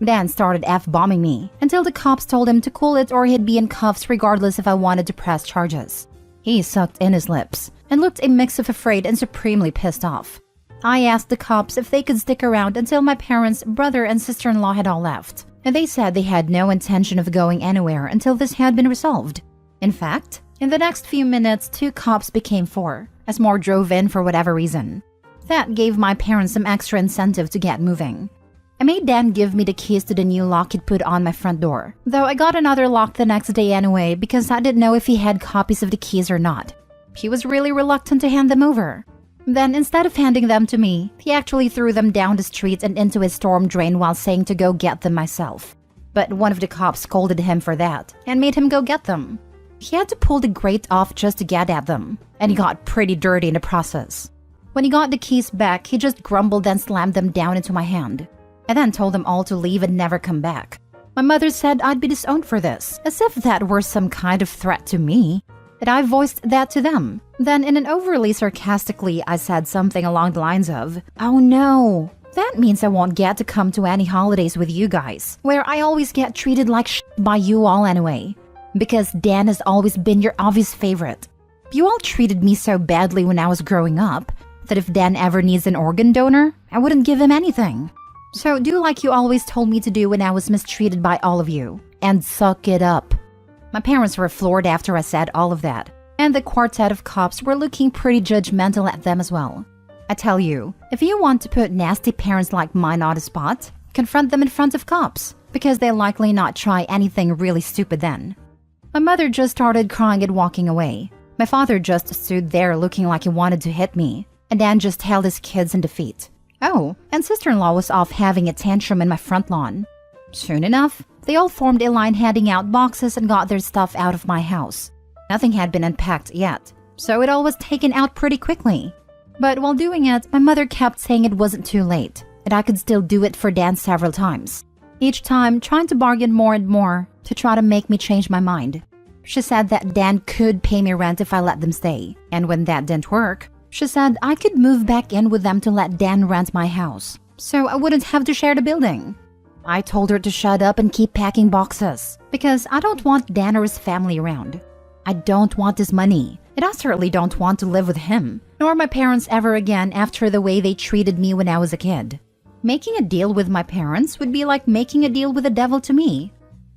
S2: Dan started F-bombing me until the cops told him to cool it or he'd be in cuffs regardless if I wanted to press charges. He sucked in his lips and looked a mix of afraid and supremely pissed off. I asked the cops if they could stick around until my parents, brother, and sister-in-law had all left, and they said they had no intention of going anywhere until this had been resolved. In fact, in the next few minutes, 2 cops became 4, as more drove in for whatever reason. That gave my parents some extra incentive to get moving. I made Dan give me the keys to the new lock he'd put on my front door, though I got another lock the next day anyway because I didn't know if he had copies of the keys or not. He was really reluctant to hand them over. Then, instead of handing them to me, he actually threw them down the street and into his storm drain while saying to go get them myself. But one of the cops scolded him for that and made him go get them. He had to pull the grate off just to get at them, and he got pretty dirty in the process. When he got the keys back, he just grumbled and slammed them down into my hand. I then told them all to leave and never come back. My mother said I'd be disowned for this, as if that were some kind of threat to me. That I voiced that to them. Then in an overly sarcastically, I said something along the lines of, "Oh no, that means I won't get to come to any holidays with you guys, where I always get treated like shit by you all anyway. Because Dan has always been your obvious favorite. You all treated me so badly when I was growing up that if Dan ever needs an organ donor, I wouldn't give him anything. So do like you always told me to do when I was mistreated by all of you, and suck it up." My parents were floored after I said all of that, and the quartet of cops were looking pretty judgmental at them as well. I tell you, if you want to put nasty parents like mine on the spot, confront them in front of cops, because they'll likely not try anything really stupid then. My mother just started crying and walking away. My father just stood there looking like he wanted to hit me, and Dan just held his kids in defeat. Oh, and sister-in-law was off having a tantrum in my front lawn. Soon enough, they all formed a line handing out boxes and got their stuff out of my house. Nothing had been unpacked yet, so it all was taken out pretty quickly. But while doing it, my mother kept saying it wasn't too late, and I could still do it for Dan several times. Each time trying to bargain more and more to try to make me change my mind. She said that Dan could pay me rent if I let them stay, and when that didn't work, she said I could move back in with them to let Dan rent my house, so I wouldn't have to share the building. I told her to shut up and keep packing boxes, because I don't want Dan or his family around. I don't want his money, and I certainly don't want to live with him, nor my parents ever again after the way they treated me when I was a kid. Making a deal with my parents would be like making a deal with the devil to me.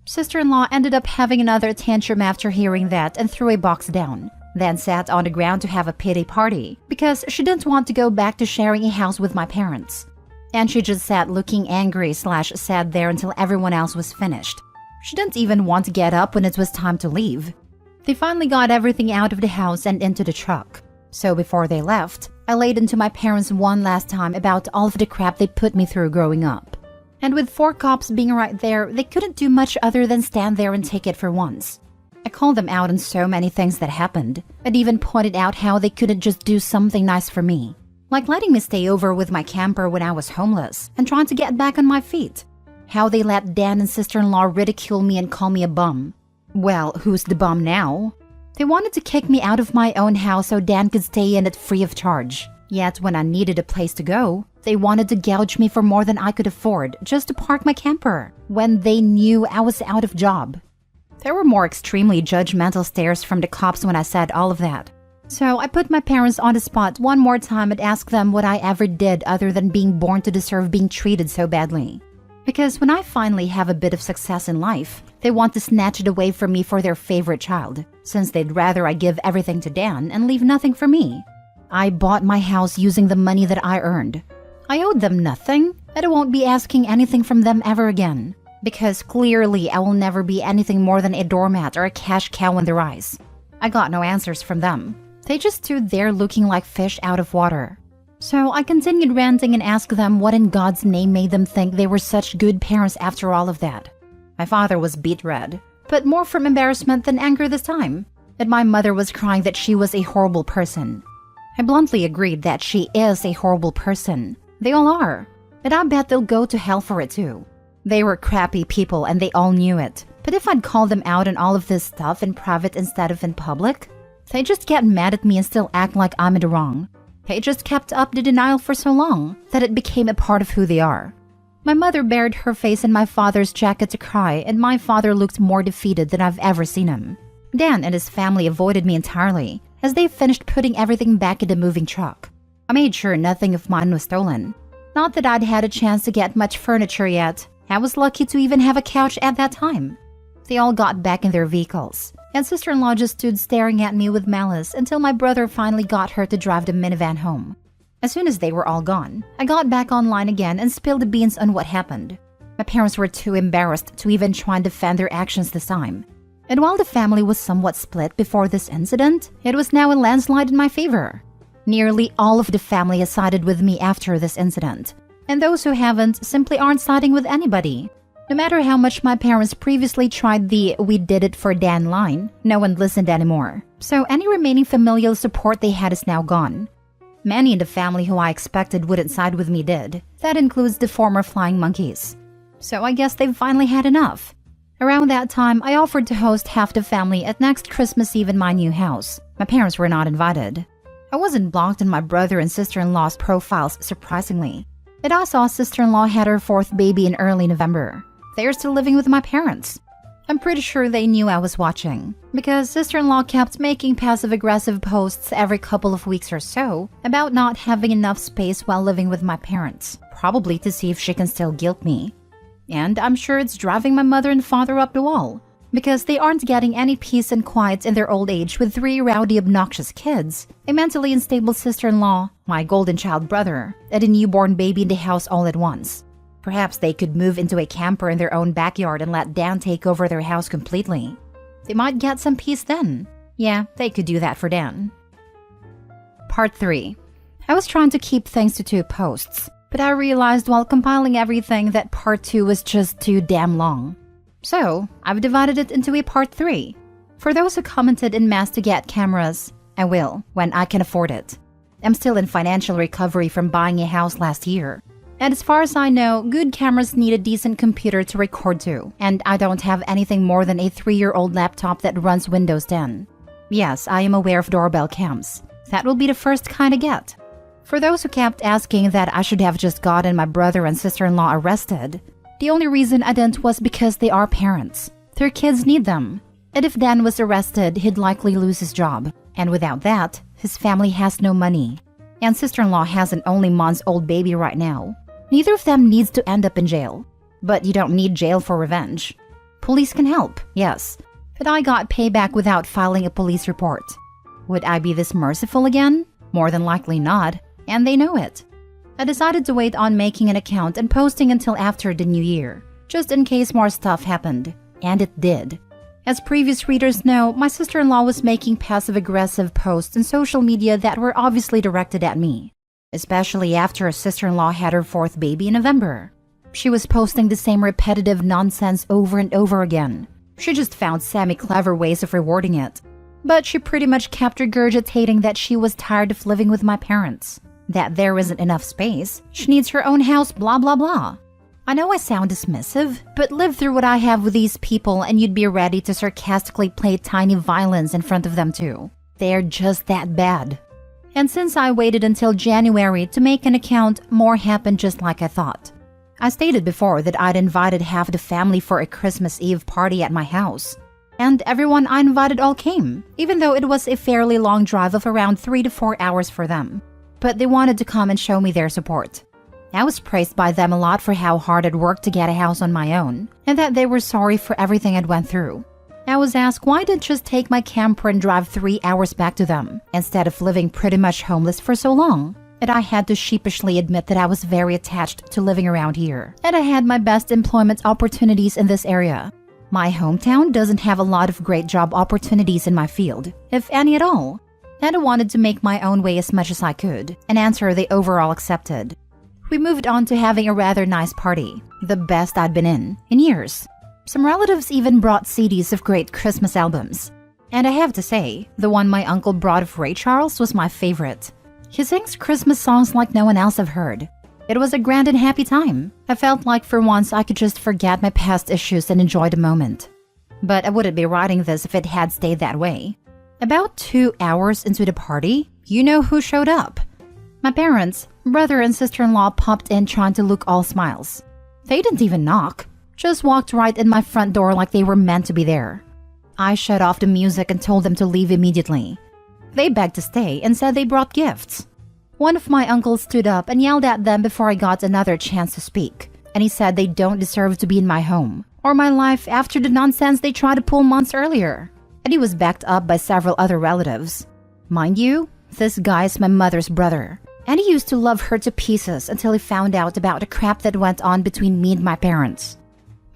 S2: Sister-in-law ended up having another tantrum after hearing that and threw a box down, then sat on the ground to have a pity party because she didn't want to go back to sharing a house with my parents. And she just sat looking angry/sad there until everyone else was finished. She didn't even want to get up when it was time to leave. They finally got everything out of the house and into the truck. So before they left, I laid into my parents one last time about all of the crap they put me through growing up. And with 4 cops being right there, they couldn't do much other than stand there and take it for once. I called them out on so many things that happened, and even pointed out how they couldn't just do something nice for me. Like letting me stay over with my camper when I was homeless and trying to get back on my feet. How they let Dan and sister-in-law ridicule me and call me a bum. Well, who's the bum now? They wanted to kick me out of my own house so Dan could stay in it free of charge. Yet when I needed a place to go, they wanted to gouge me for more than I could afford just to park my camper, when they knew I was out of job. There were more extremely judgmental stares from the cops when I said all of that. So I put my parents on the spot one more time and asked them what I ever did other than being born to deserve being treated so badly. Because when I finally have a bit of success in life, they want to snatch it away from me for their favorite child, since they'd rather I give everything to Dan and leave nothing for me. I bought my house using the money that I earned. I owed them nothing, and I won't be asking anything from them ever again. Because clearly I will never be anything more than a doormat or a cash cow in their eyes. I got no answers from them. They just stood there looking like fish out of water. So I continued ranting and asked them what in God's name made them think they were such good parents after all of that. My father was beet red, but more from embarrassment than anger this time. And my mother was crying that she was a horrible person. I bluntly agreed that she is a horrible person. They all are. And I bet they'll go to hell for it too. They were crappy people and they all knew it. But if I'd call them out on all of this stuff in private instead of in public, they just get mad at me and still act like I'm in the wrong. They just kept up the denial for so long that it became a part of who they are. My mother buried her face in my father's jacket to cry, and my father looked more defeated than I've ever seen him. Dan and his family avoided me entirely as they finished putting everything back in the moving truck. I made sure nothing of mine was stolen. Not that I'd had a chance to get much furniture yet. I was lucky to even have a couch at that time. They all got back in their vehicles, and sister-in-law just stood staring at me with malice until my brother finally got her to drive the minivan home. As soon as they were all gone, I got back online again and spilled the beans on what happened. My parents were too embarrassed to even try and defend their actions this time. And while the family was somewhat split before this incident, it was now a landslide in my favor. Nearly all of the family has sided with me after this incident, and those who haven't simply aren't siding with anybody. No matter how much my parents previously tried the "we did it for Dan" line, no one listened anymore. So any remaining familial support they had is now gone. Many in the family who I expected wouldn't side with me did. That includes the former flying monkeys. So I guess they've finally had enough. Around that time, I offered to host half the family at next Christmas Eve in my new house. My parents were not invited. I wasn't blocked in my brother and sister-in-law's profiles, surprisingly. But I saw sister-in-law had her fourth baby in early November. They are still living with my parents. I'm pretty sure they knew I was watching, because sister-in-law kept making passive-aggressive posts every couple of weeks or so about not having enough space while living with my parents, probably to see if she can still guilt me. And I'm sure it's driving my mother and father up the wall, because they aren't getting any peace and quiet in their old age with 3 rowdy, obnoxious kids, a mentally unstable sister-in-law, my golden child brother, and a newborn baby in the house all at once. Perhaps they could move into a camper in their own backyard and let Dan take over their house completely. They might get some peace then. Yeah, they could do that for Dan. Part 3. I was trying to keep things to 2 posts, but I realized while compiling everything that part 2 was just too damn long. So, I've divided it into a part 3. For those who commented en masse to get cameras, I will, when I can afford it. I'm still in financial recovery from buying a house last year. And as far as I know, good cameras need a decent computer to record to, and I don't have anything more than a 3-year-old laptop that runs Windows 10. Yes, I am aware of doorbell cams. That will be the first kind I get. For those who kept asking that I should have just gotten my brother and sister-in-law arrested, the only reason I didn't was because they are parents. Their kids need them. And if Dan was arrested, he'd likely lose his job. And without that, his family has no money. And sister-in-law has an only months-old baby right now. Neither of them needs to end up in jail. But you don't need jail for revenge. Police can help, yes. But I got payback without filing a police report. Would I be this merciful again? More than likely not, and they know it. I decided to wait on making an account and posting until after the new year, just in case more stuff happened. And it did. As previous readers know, my sister-in-law was making passive-aggressive posts on social media that were obviously directed at me. Especially after her sister-in-law had her 4th baby in November. She was posting the same repetitive nonsense over and over again. She just found semi-clever ways of rewarding it. But she pretty much kept regurgitating that she was tired of living with my parents. That there isn't enough space, she needs her own house, blah blah blah. I know I sound dismissive, but live through what I have with these people and you'd be ready to sarcastically play tiny violins in front of them too. They're just that bad. And since I waited until January to make an account, more happened just like I thought. I stated before that I'd invited half the family for a Christmas Eve party at my house. And everyone I invited all came, even though it was a fairly long drive of around 3 to 4 hours for them. But they wanted to come and show me their support. I was praised by them a lot for how hard I'd worked to get a house on my own, and that they were sorry for everything I'd went through. I was asked why I didn't just take my camper and drive 3 hours back to them, instead of living pretty much homeless for so long. And I had to sheepishly admit that I was very attached to living around here, and I had my best employment opportunities in this area. My hometown doesn't have a lot of great job opportunities in my field, if any at all. And I wanted to make my own way as much as I could, an answer they overall accepted. We moved on to having a rather nice party, the best I'd been in years. Some relatives even brought CDs of great Christmas albums. And I have to say, the one my uncle brought of Ray Charles was my favorite. He sings Christmas songs like no one else I've heard. It was a grand and happy time. I felt like for once I could just forget my past issues and enjoy the moment. But I wouldn't be writing this if it had stayed that way. About 2 hours into the party, you know who showed up. My parents, brother and sister-in-law popped in trying to look all smiles. They didn't even knock. Just walked right in my front door like they were meant to be there. I shut off the music and told them to leave immediately. They begged to stay and said they brought gifts. One of my uncles stood up and yelled at them before I got another chance to speak, and he said they don't deserve to be in my home or my life after the nonsense they tried to pull months earlier. And he was backed up by several other relatives. Mind you, this guy is my mother's brother, and he used to love her to pieces until he found out about the crap that went on between me and my parents.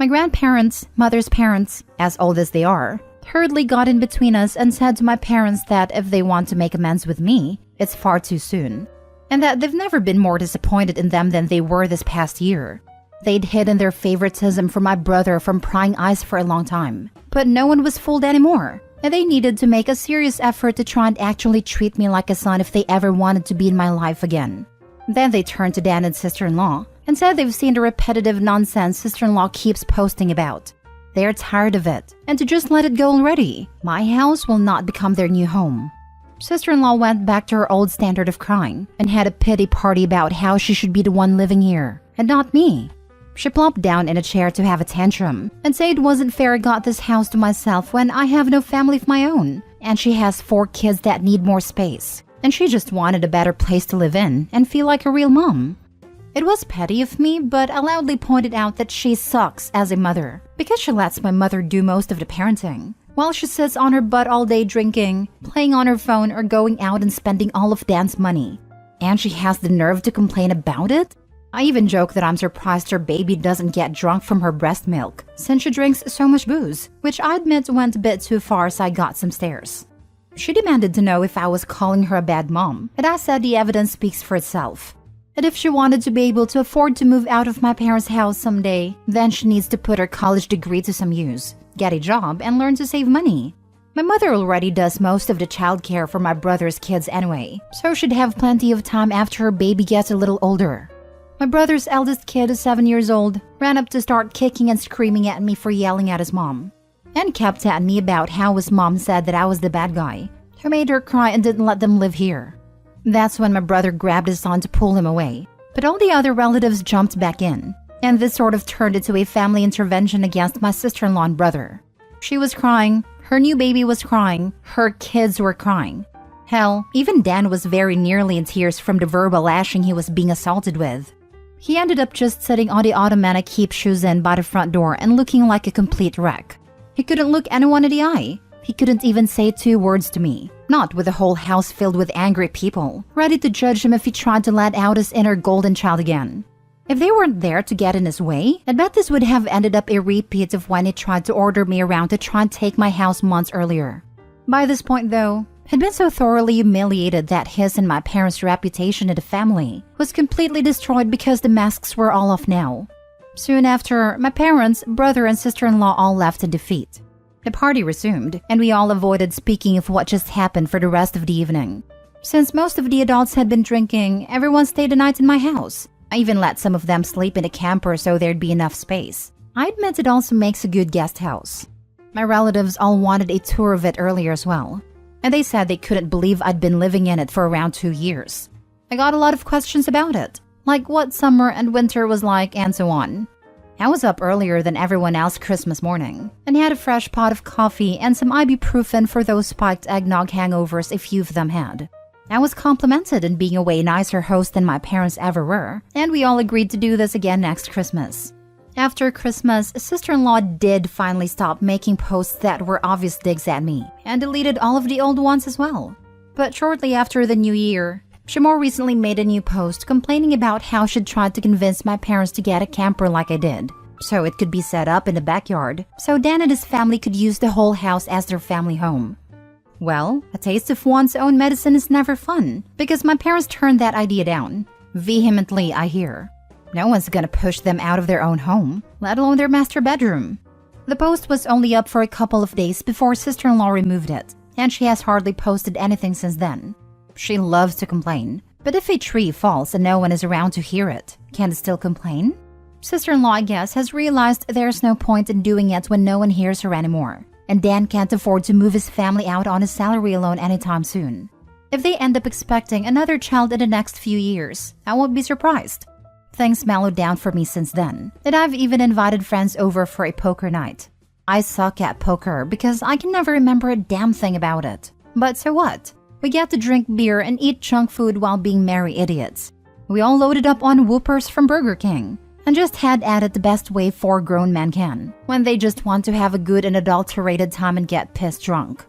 S2: My grandparents, mother's parents, as old as they are, hurriedly got in between us and said to my parents that if they want to make amends with me, it's far too soon, and that they've never been more disappointed in them than they were this past year. They'd hidden their favoritism for my brother from prying eyes for a long time, but no one was fooled anymore. and they needed to make a serious effort to try and actually treat me like a son if they ever wanted to be in my life again. Then they turned to Dan and sister-in-law and said they've seen the repetitive nonsense sister-in-law keeps posting about. They're tired of it, and to just let it go already. My house will not become their new home. Sister-in-law went back to her old standard of crying and had a pity party about how she should be the one living here, and not me. She plopped down in a chair to have a tantrum and said it wasn't fair I got this house to myself when I have no family of my own, and she has 4 kids that need more space, and she just wanted a better place to live in and feel like a real mom. It was petty of me, but I loudly pointed out that she sucks as a mother because she lets my mother do most of the parenting, while she sits on her butt all day drinking, playing on her phone, or going out and spending all of Dan's money. And she has the nerve to complain about it? I even joke that I'm surprised her baby doesn't get drunk from her breast milk, since she drinks so much booze, which I admit went a bit too far, so I got some stares. She demanded to know if I was calling her a bad mom, and I said the evidence speaks for itself. And if she wanted to be able to afford to move out of my parents' house someday, then she needs to put her college degree to some use, get a job, and learn to save money. My mother already does most of the childcare for my brother's kids anyway, so she'd have plenty of time after her baby gets a little older. My brother's eldest kid is 7 years old, ran up to start kicking and screaming at me for yelling at his mom, and kept at me about how his mom said that I was the bad guy, who made her cry and didn't let them live here. That's when my brother grabbed his son to pull him away, but all the other relatives jumped back in, and this sort of turned into a family intervention against my sister-in-law and brother. She was crying, her new baby was crying, her kids were crying. Hell, even Dan was very nearly in tears from the verbal lashing he was being assaulted with. He ended up just sitting on the ottoman I keep shoes in by the front door and looking like a complete wreck. He couldn't look anyone in the eye. He couldn't even say 2 words to me, not with a whole house filled with angry people, ready to judge him if he tried to let out his inner golden child again. If they weren't there to get in his way, I bet this would have ended up a repeat of when he tried to order me around to try and take my house months earlier. By this point, though, I'd been so thoroughly humiliated that his and my parents' reputation in the family was completely destroyed because the masks were all off now. Soon after, my parents, brother, and sister-in-law all left in defeat. The party resumed, and we all avoided speaking of what just happened for the rest of the evening. Since most of the adults had been drinking, everyone stayed the night in my house. I even let some of them sleep in a camper so there'd be enough space. I admit it also makes a good guest house. My relatives all wanted a tour of it earlier as well, and they said they couldn't believe I'd been living in it for around 2 years. I got a lot of questions about it, like what summer and winter was like and so on. I was up earlier than everyone else Christmas morning and had a fresh pot of coffee and some ibuprofen for those spiked eggnog hangovers a few of them had. I was complimented in being a way nicer host than my parents ever were, and we all agreed to do this again next Christmas. After Christmas, sister-in-law did finally stop making posts that were obvious digs at me and deleted all of the old ones as well. But shortly after the new year, she more recently made a new post complaining about how she'd tried to convince my parents to get a camper like I did, so it could be set up in the backyard, so Dan and his family could use the whole house as their family home. Well, a taste of one's own medicine is never fun, because my parents turned that idea down. Vehemently, I hear. No one's gonna push them out of their own home, let alone their master bedroom. The post was only up for a couple of days before sister-in-law removed it, and she has hardly posted anything since then. She loves to complain, but if a tree falls and no one is around to hear it, can it still complain? Sister-in-law, I guess, has realized there's no point in doing it when no one hears her anymore, and Dan can't afford to move his family out on his salary alone anytime soon. If they end up expecting another child in the next few years, I won't be surprised. Things mellowed down for me since then, and I've even invited friends over for a poker night. I suck at poker because I can never remember a damn thing about it. But so what? We get to drink beer and eat junk food while being merry idiots. We all loaded up on Whoopers from Burger King and just had at it the best way 4 grown men can, when they just want to have a good and adulterated time and get pissed drunk.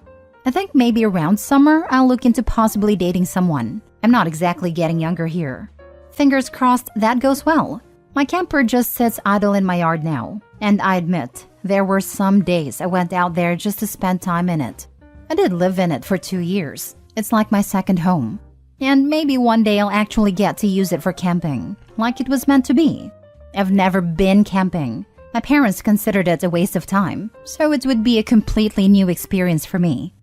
S2: I think maybe around summer I'll look into possibly dating someone. I'm not exactly getting younger here. Fingers crossed that goes well. My camper just sits idle in my yard now, and I admit, there were some days I went out there just to spend time in it. I did live in it for 2 years. It's like my second home. And maybe one day I'll actually get to use it for camping, like it was meant to be. I've never been camping, My parents considered it a waste of time, so it would be a completely new experience for me.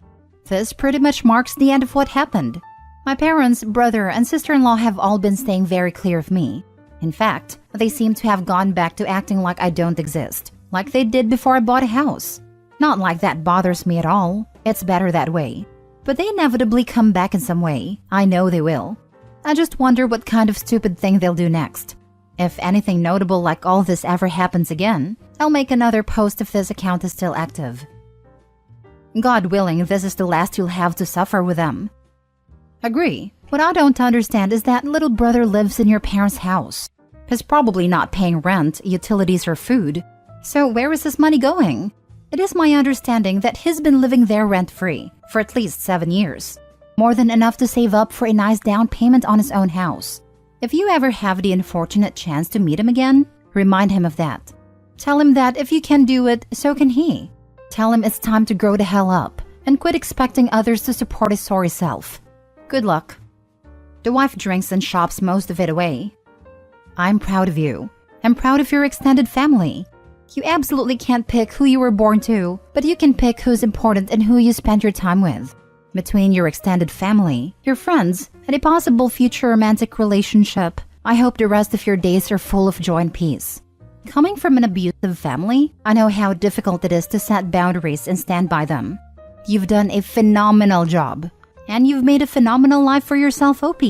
S2: This pretty much marks the end of what happened. My parents, brother, and sister-in-law have all been staying very clear of me. In fact, they seem to have gone back to acting like I don't exist, like they did before I bought a house. Not like that bothers me at all. It's better that way. But they inevitably come back in some way. I know they will. I just wonder what kind of stupid thing they'll do next. If anything notable like all this ever happens again, I'll make another post if this account is still active. God willing, this is the last you'll have to suffer with them. Agree. What I don't understand is that little brother lives in your parents' house. He's probably not paying rent, utilities, or food. So where is his money going? It is my understanding that he's been living there rent-free for at least 7 years. More than enough to save up for a nice down payment on his own house. If you ever have the unfortunate chance to meet him again, remind him of that. Tell him that if you can do it, so can he. Tell him it's time to grow the hell up and quit expecting others to support his sorry self. Good luck. The wife drinks and shops most of it away. I'm proud of you. I'm proud of your extended family. You absolutely can't pick who you were born to, but you can pick who's important and who you spend your time with. Between your extended family, your friends, and a possible future romantic relationship, I hope the rest of your days are full of joy and peace. Coming from an abusive family, I know how difficult it is to set boundaries and stand by them. You've done a phenomenal job, and you've made a phenomenal life for yourself, OP.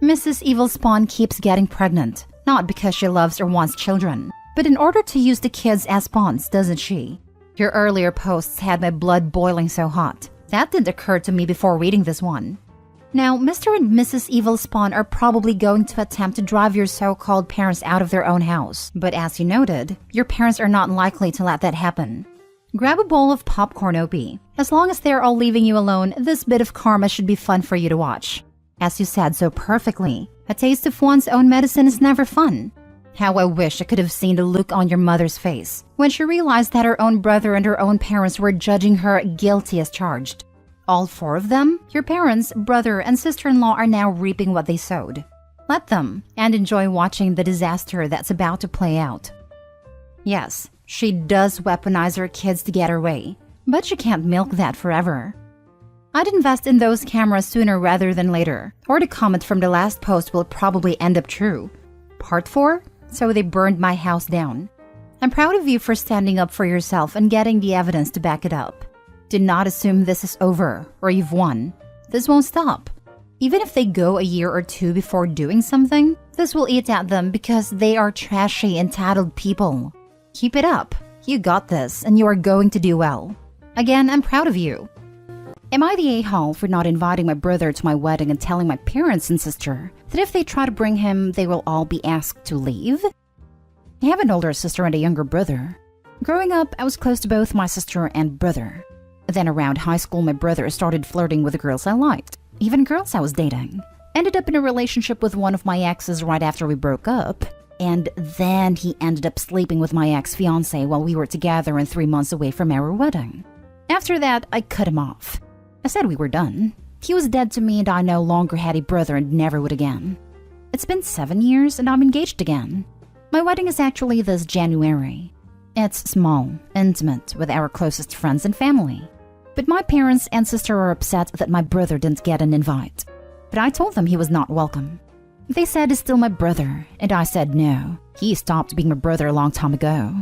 S2: Mrs. Evil Spawn keeps getting pregnant, not because she loves or wants children, but in order to use the kids as spawns, doesn't she? Your earlier posts had my blood boiling so hot. That didn't occur to me before reading this one. Now, Mr. and Mrs. Evil Spawn are probably going to attempt to drive your so-called parents out of their own house. But as you noted, your parents are not likely to let that happen. Grab a bowl of popcorn, OP. As long as they're all leaving you alone, this bit of karma should be fun for you to watch. As you said so perfectly, a taste of one's own medicine is never fun. How I wish I could have seen the look on your mother's face when she realized that her own brother and her own parents were judging her guilty as charged. All 4 of them, your parents, brother, and sister-in-law are now reaping what they sowed. Let them, and enjoy watching the disaster that's about to play out. Yes, she does weaponize her kids to get her way, but she can't milk that forever. I'd invest in those cameras sooner rather than later, or the comment from the last post will probably end up true. Part 4? So they burned my house down. I'm proud of you for standing up for yourself and getting the evidence to back it up. Do not assume this is over or you've won. This won't stop. Even if they go a year or 2 before doing something, this will eat at them because they are trashy, entitled people. Keep it up. You got this and you are going to do well. Again, I'm proud of you. Am I the a-hole for not inviting my brother to my wedding and telling my parents and sister that if they try to bring him, they will all be asked to leave? I have an older sister and a younger brother. Growing up, I was close to both my sister and brother. Then around high school, my brother started flirting with the girls I liked, even girls I was dating. Ended up in a relationship with one of my exes right after we broke up, and then he ended up sleeping with my ex-fiancé while we were together and 3 months away from our wedding. After that, I cut him off. I said we were done. He was dead to me and I no longer had a brother and never would again. It's been 7 years and I'm engaged again. My wedding is actually this January. It's small, intimate, with our closest friends and family. But my parents and sister are upset that my brother didn't get an invite. But I told them he was not welcome. They said he's still my brother, and I said no. He stopped being my brother a long time ago.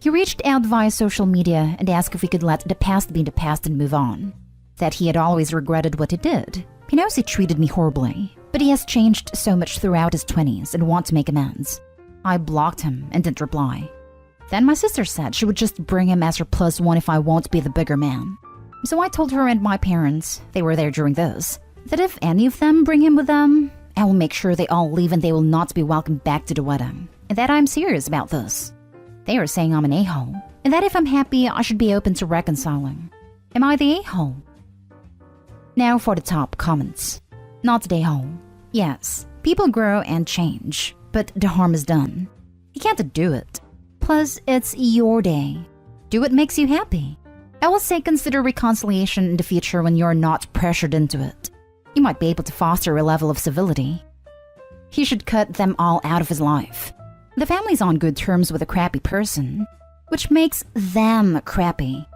S2: He reached out via social media and asked if we could let the past be the past and move on. That he had always regretted what he did. He knows he treated me horribly, but he has changed so much throughout his 20s and wants to make amends. I blocked him and didn't reply. Then my sister said she would just bring him as her +1 if I won't be the bigger man. So I told her and my parents, they were there during this, that if any of them bring him with them, I will make sure they all leave and they will not be welcomed back to the wedding. And that I'm serious about this. They are saying I'm an a-hole, and that if I'm happy, I should be open to reconciling. Am I the a-hole? Now for the top comments. Not the a-hole. Yes, people grow and change, but the harm is done. You can't do it. Plus, it's your day. Do what makes you happy. I will say consider reconciliation in the future when you're not pressured into it. You might be able to foster a level of civility. He should cut them all out of his life.
S1: The family's on good terms with a crappy person, which makes them crappy.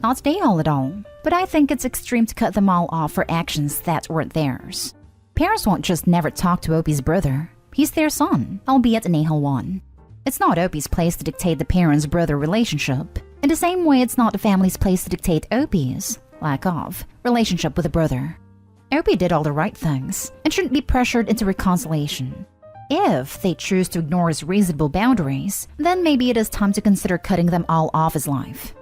S1: Not the a-hole at all, but I think it's extreme to cut them all off for actions that weren't theirs. Parents won't just never talk to Opie's brother. He's their son, albeit an a-hole one. It's not Opie's place to dictate the parents-brother relationship. In the same way, it's not the family's place to dictate Opie's, lack of, relationship with a brother. Opie did all the right things and shouldn't be pressured into reconciliation. If they choose to ignore his reasonable boundaries, then maybe it is time to consider cutting them all off his life.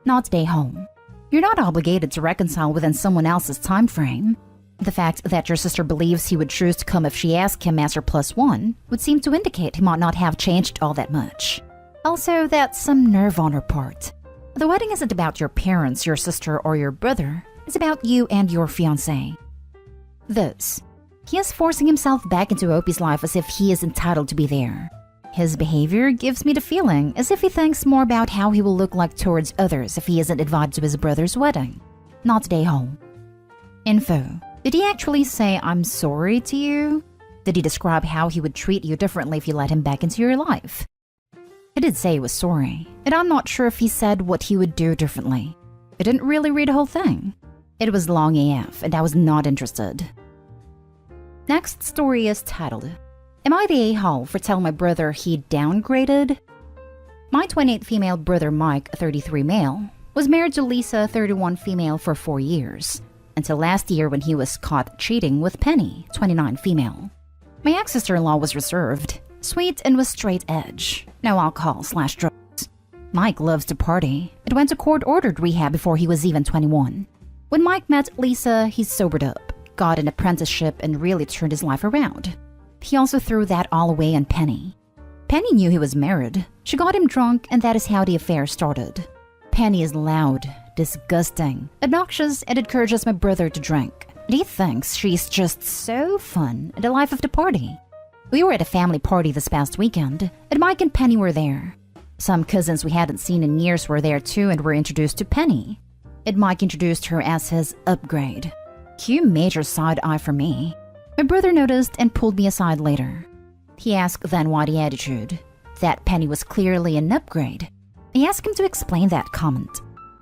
S1: Not stay home. You're not obligated to reconcile within someone else's time frame. The fact that your sister believes he would choose to come if she asked him as her +1 would seem to indicate he might not have changed all that much. Also, that's some nerve on her part. The wedding isn't about your parents, your sister, or your brother. It's about you and your fiancé. This. He is forcing himself back into Opie's life as if he is entitled to be there. His behavior gives me the feeling as if he thinks more about how he will look like towards others if he isn't invited to his brother's wedding. Not today home. Info. Did he actually say, "I'm sorry" to you? Did he describe how he would treat you differently if you let him back into your life? He did say he was sorry, and I'm not sure if he said what he would do differently. I didn't really read the whole thing. It was long AF, and I was not interested. Next story is titled, Am I the a-hole for telling my brother he downgraded? My 28 female brother Mike, 33 male, was married to Lisa, 31 female for 4 years, until last year when he was caught cheating with Penny, 29 female. My ex-sister-in-law was reserved, sweet, and was straight edge, no alcohol/drugs. Mike loves to party and went to court-ordered rehab before he was even 21. When Mike met Lisa, he sobered up, got an apprenticeship, and really turned his life around. He also threw that all away on Penny. Penny knew he was married. She got him drunk, and that is how the affair started. Penny is loud, disgusting, obnoxious, and encourages my brother to drink. And he thinks she's just so fun and the life of the party. We were at a family party this past weekend, and Mike and Penny were there. Some cousins we hadn't seen in years were there too and were introduced to Penny. And Mike introduced her as his upgrade. Cue major side eye for me. My brother noticed and pulled me aside later. He asked then why the attitude. That Penny was clearly an upgrade. I asked him to explain that comment.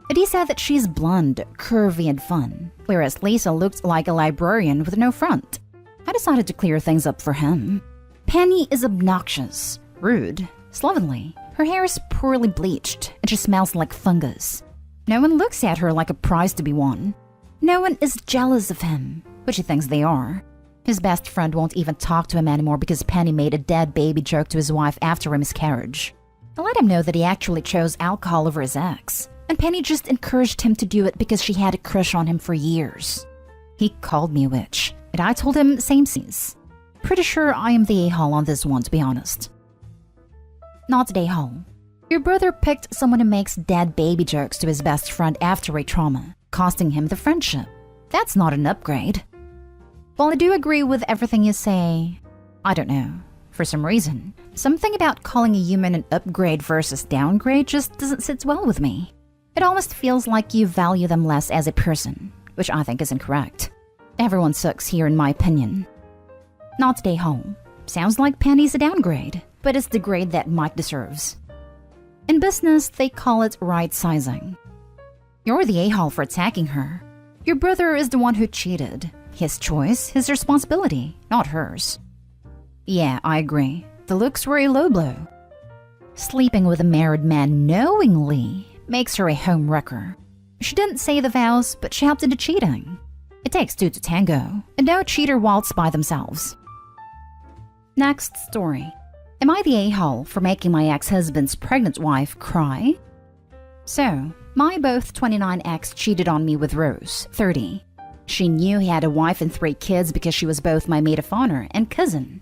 S1: And he said that she's blonde, curvy, and fun, whereas Lisa looked like a librarian with no front. I decided to clear things up for him. Penny is obnoxious, rude, slovenly. Her hair is poorly bleached, and she smells like fungus. No one looks at her like a prize to be won. No one is jealous of him, but he thinks they are. His best friend won't even talk to him anymore because Penny made a dead baby joke to his wife after a miscarriage. I let him know that he actually chose alcohol over his ex, and Penny just encouraged him to do it because she had a crush on him for years. He called me a witch, and I told him samesies. Pretty sure I am the a-hole on this one, to be honest. Not the a-hole. Your brother picked someone who makes dead baby jokes to his best friend after a trauma, costing him the friendship. That's not an upgrade. While I do agree with everything you say, I don't know. For some reason, something about calling a human an upgrade versus downgrade just doesn't sit well with me. It almost feels like you value them less as a person, which I think is incorrect. Everyone sucks here in my opinion. Not stay home. Sounds like Penny's a downgrade, but it's the grade that Mike deserves. In business, they call it right sizing. You're the a-hole for attacking her. Your brother is the one who cheated. His choice, his responsibility, not hers. Yeah, I agree. The looks were a low blow. Sleeping with a married man knowingly makes her a home wrecker. She didn't say the vows, but she helped into cheating. It takes two to tango, and no cheater waltz by themselves. Next story. Am I the a-hole for making my ex-husband's pregnant wife cry? So, my both 29 ex cheated on me with Rose, 30. She knew he had a wife and 3 kids because she was both my maid of honor and cousin.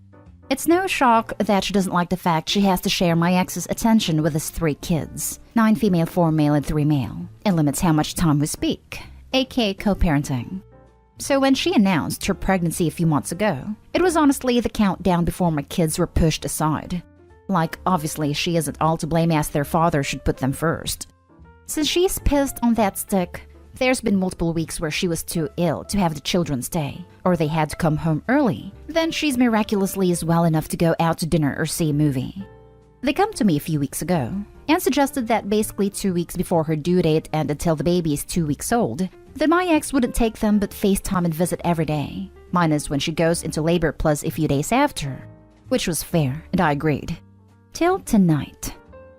S1: It's no shock that she doesn't like the fact she has to share my ex's attention with his 3 kids, 9 female, 4 male, and 3 male, and limits how much time we speak, aka co-parenting. So when she announced her pregnancy a few months ago, it was honestly the countdown before my kids were pushed aside. Like, obviously she isn't all to blame as their father should put them first. Since she's pissed on that stick, There's been multiple weeks where she was too ill to have the children stay, or they had to come home early. Then she's miraculously is well enough to go out to dinner or see a movie. They come to me a few weeks ago and suggested that basically 2 weeks before her due date and until the baby is 2 weeks old, that my ex wouldn't take them but FaceTime and visit every day, minus when she goes into labor plus a few days after, which was fair and I agreed. Till tonight.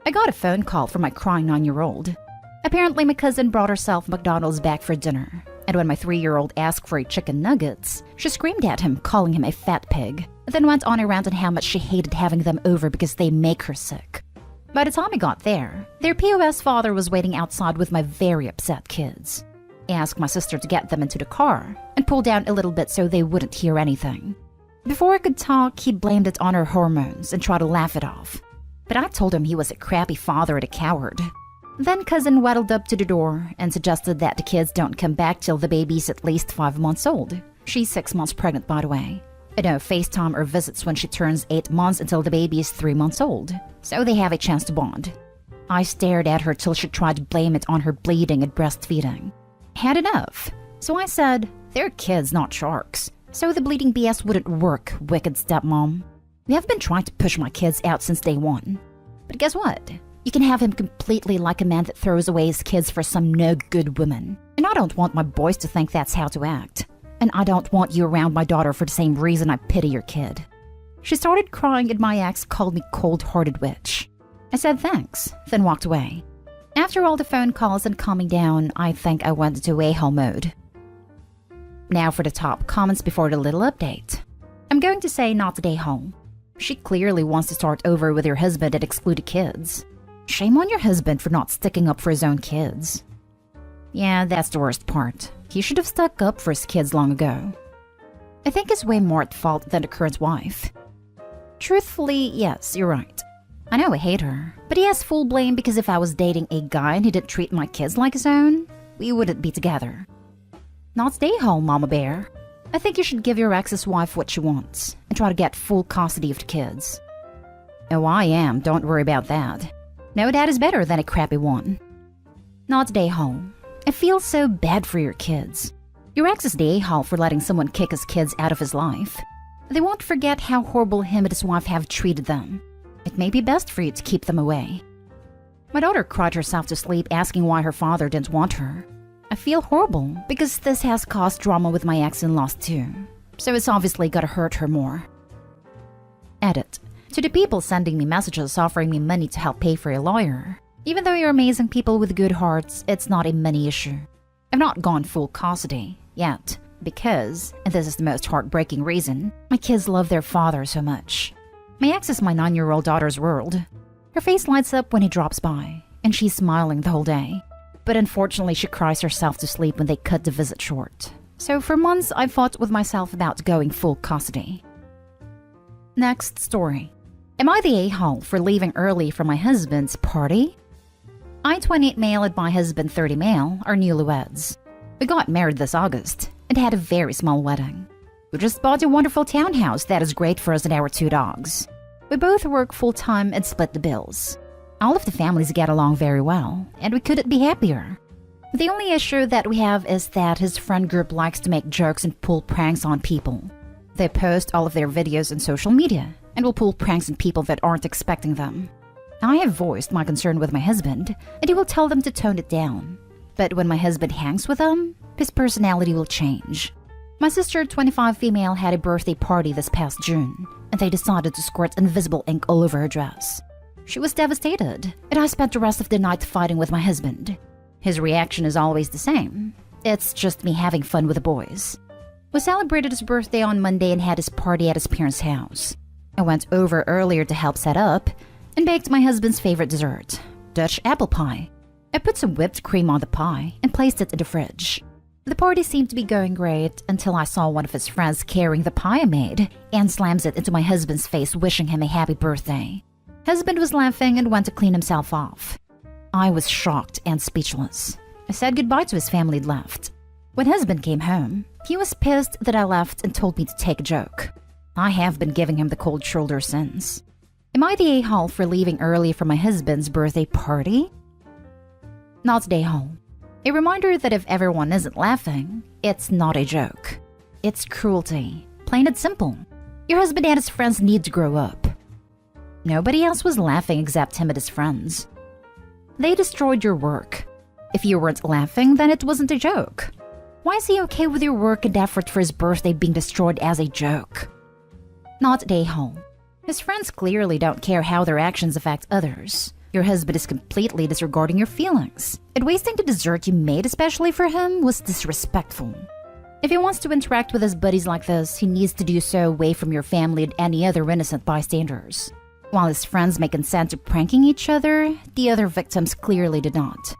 S1: I got a phone call from my crying 9-year-old. Apparently my cousin brought herself McDonald's back for dinner, and when my 3-year-old asked for a chicken nuggets, she screamed at him, calling him a fat pig, then went on a rant on how much she hated having them over because they make her sick. By the time I got there, their POS father was waiting outside with my very upset kids. I asked my sister to get them into the car and pull down a little bit so they wouldn't hear anything. Before I could talk, he blamed it on her hormones and tried to laugh it off. But I told him he was a crappy father and a coward. Then cousin waddled up to the door and suggested that the kids don't come back till the baby's at least 5 months old. She's 6 months pregnant, by the way. And no FaceTime or visits when she turns 8 months until the baby is 3 months old, so they have a chance to bond. I stared at her till she tried to blame it on her bleeding and breastfeeding. Had enough. So I said, they're kids, not sharks. So the bleeding BS wouldn't work, wicked stepmom. We have been trying to push my kids out since day one. But guess what? You can have him completely like a man that throws away his kids for some no-good woman. And I don't want my boys to think that's how to act. And I don't want you around my daughter for the same reason I pity your kid. She started crying and my ex called me cold-hearted witch. I said thanks, then walked away. After all the phone calls and calming down, I think I went into a-hole mode. Now for the top comments before the little update. I'm going to say not today home. She clearly wants to start over with your husband and exclude the kids. Shame on your husband for not sticking up for his own kids. Yeah, that's the worst part. He should have stuck up for his kids long ago. I think he's way more at fault than the current wife. Truthfully, yes, you're right. I know I hate her, but he has full blame because if I was dating a guy and he didn't treat my kids like his own, we wouldn't be together. Not stay home, Mama Bear. I think you should give your ex's wife what she wants and try to get full custody of the kids. Oh, I am. Don't worry about that. No dad is better than a crappy one. Not stay home. I feel so bad for your kids. Your ex is the a-hole for letting someone kick his kids out of his life. They won't forget how horrible him and his wife have treated them. It may be best for you to keep them away. My daughter cried herself to sleep asking why her father didn't want her. I feel horrible because this has caused drama with my ex-in-laws too. So it's obviously gotta hurt her more. Edit. To the people sending me messages offering me money to help pay for a lawyer. Even though you're amazing people with good hearts, it's not a money issue. I've not gone full custody yet because, and this is the most heartbreaking reason, my kids love their father so much. My ex is my 9-year-old daughter's world. Her face lights up when he drops by, and she's smiling the whole day. But unfortunately, she cries herself to sleep when they cut the visit short. So for months, I fought with myself about going full custody. Next story. Am I the a-hole for leaving early for my husband's party? I, 28 male, and my husband, 30 male, are newlyweds. We got married this August and had a very small wedding. We just bought a wonderful townhouse that is great for us and our 2 dogs. We both work full-time and split the bills. All of the families get along very well, and we couldn't be happier. The only issue that we have is that his friend group likes to make jokes and pull pranks on people. They post all of their videos on social media and will pull pranks on people that aren't expecting them. I have voiced my concern with my husband, and he will tell them to tone it down. But when my husband hangs with them, his personality will change. My sister, 25 female, had a birthday party this past June, and they decided to squirt invisible ink all over her dress. She was devastated, and I spent the rest of the night fighting with my husband. His reaction is always the same. It's just me having fun with the boys. We celebrated his birthday on Monday and had his party at his parents' house. I went over earlier to help set up and baked my husband's favorite dessert, Dutch apple pie. I put some whipped cream on the pie and placed it in the fridge. The party seemed to be going great until I saw one of his friends carrying the pie I made and slams it into my husband's face, wishing him a happy birthday. Husband was laughing and went to clean himself off. I was shocked and speechless. I said goodbye to his family and left. When husband came home, he was pissed that I left and told me to take a joke. I have been giving him the cold shoulder since. Am I the a-hole for leaving early for my husband's birthday party? Not the a-hole. A reminder that if everyone isn't laughing, it's not a joke. It's cruelty. Plain and simple. Your husband and his friends need to grow up. Nobody else was laughing except him and his friends. They destroyed your work. If you weren't laughing, then it wasn't a joke. Why is he okay with your work and effort for his birthday being destroyed as a joke? Not a-hole. His friends clearly don't care how their actions affect others. Your husband is completely disregarding your feelings. And wasting the dessert you made especially for him was disrespectful. If he wants to interact with his buddies like this, he needs to do so away from your family and any other innocent bystanders. While his friends may consent to pranking each other, the other victims clearly did not.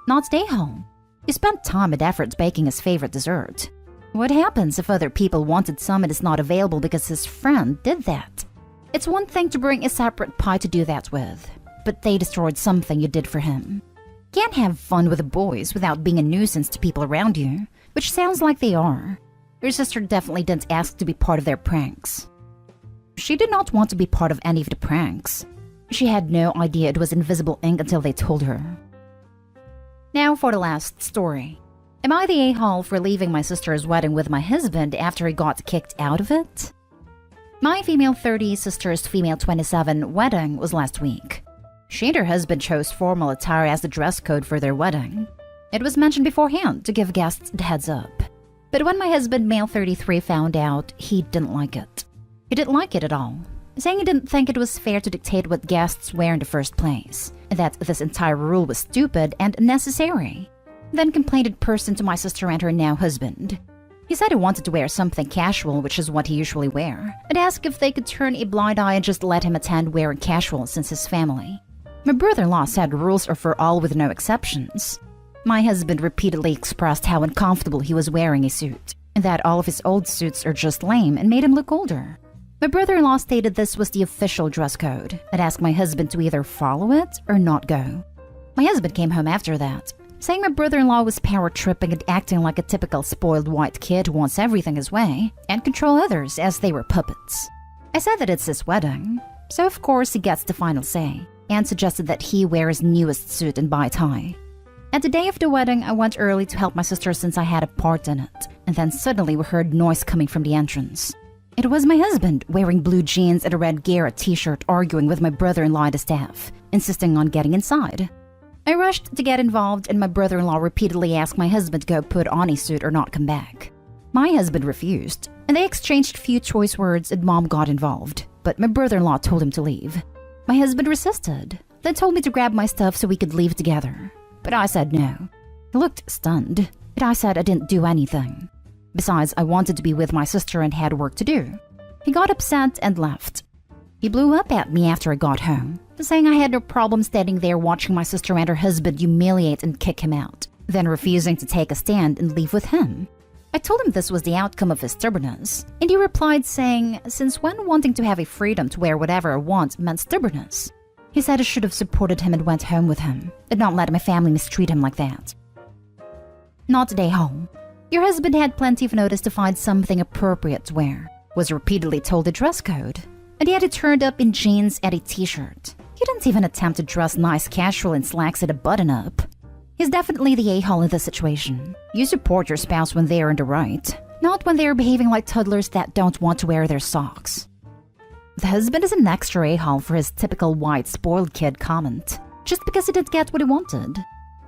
S1: Not stay home. You spent time and effort baking his favorite dessert. What happens if other people wanted some and it's not available because his friend did that? It's one thing to bring a separate pie to do that with, but they destroyed something you did for him. Can't have fun with the boys without being a nuisance to people around you, which sounds like they are. Your sister definitely didn't ask to be part of their pranks. She did not want to be part of any of the pranks. She had no idea it was invisible ink until they told her. Now for the last story. Am I the a-hole for leaving my sister's wedding with my husband after he got kicked out of it? My female 30, sister's female 27 wedding was last week. She and her husband chose formal attire as the dress code for their wedding. It was mentioned beforehand to give guests the heads up. But when my husband, male 33, found out, he didn't like it. He didn't like it at all, saying he didn't think it was fair to dictate what guests wear in the first place, and that this entire rule was stupid and unnecessary. Then complained in person to my sister and her now husband. He said he wanted to wear something casual, which is what he usually wear, and asked if they could turn a blind eye and just let him attend wearing casual since his family. My brother-in-law said rules are for all with no exceptions. My husband repeatedly expressed how uncomfortable he was wearing a suit, and that all of his old suits are just lame and made him look older. My brother-in-law stated this was the official dress code, and asked my husband to either follow it or not go. My husband came home after that, saying my brother-in-law was power-tripping and acting like a typical spoiled white kid who wants everything his way, and control others as they were puppets. I said that it's his wedding, so of course he gets the final say, and suggested that he wear his newest suit and buy a tie. At the day of the wedding, I went early to help my sister since I had a part in it, and then suddenly we heard noise coming from the entrance. It was my husband, wearing blue jeans and a red Garrett t-shirt, arguing with my brother-in-law and the staff, insisting on getting inside. I rushed to get involved, and my brother-in-law repeatedly asked my husband to go put on a suit or not come back. My husband refused, and they exchanged few choice words and Mom got involved, but my brother-in-law told him to leave. My husband resisted, then told me to grab my stuff so we could leave together. But I said no. He looked stunned, but I said I didn't do anything. Besides, I wanted to be with my sister and had work to do. He got upset and left. He blew up at me after I got home, saying I had no problem standing there watching my sister and her husband humiliate and kick him out, then refusing to take a stand and leave with him. I told him this was the outcome of his stubbornness, and he replied saying, since when wanting to have a freedom to wear whatever I want meant stubbornness? He said I should have supported him and went home with him, and not let my family mistreat him like that. Not today home. Your husband had plenty of notice to find something appropriate to wear, was repeatedly told the dress code, and yet he turned up in jeans and a t-shirt. He didn't even attempt to dress nice casual in slacks and a button-up. He's definitely the a-hole in this situation. You support your spouse when they are in the right, not when they are behaving like toddlers that don't want to wear their socks. The husband is an extra a-hole for his typical white spoiled kid comment, just because he didn't get what he wanted.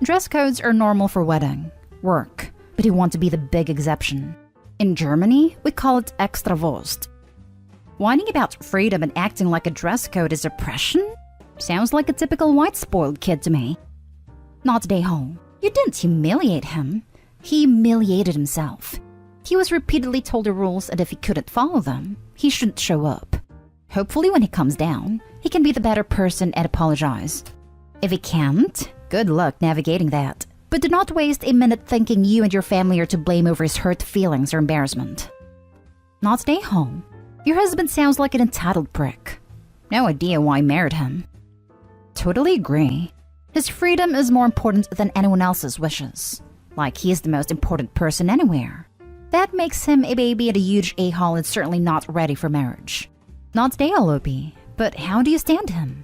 S1: Dress codes are normal for wedding, work, but he wants to be the big exception. In Germany, we call it Extrawurst. Whining about freedom and acting like a dress code is oppression? Sounds like a typical white spoiled kid to me. Not today home. You didn't humiliate him. He humiliated himself. He was repeatedly told the rules, and if he couldn't follow them, he shouldn't show up. Hopefully when he comes down, he can be the better person and apologize. If he can't, good luck navigating that. But do not waste a minute thinking you and your family are to blame over his hurt feelings or embarrassment. Not stay home. Your husband sounds like an entitled prick. No idea why I married him. Totally agree. His freedom is more important than anyone else's wishes. Like he is the most important person anywhere. That makes him a baby and a huge a-hole and certainly not ready for marriage. Not today, Alopi, but how do you stand him?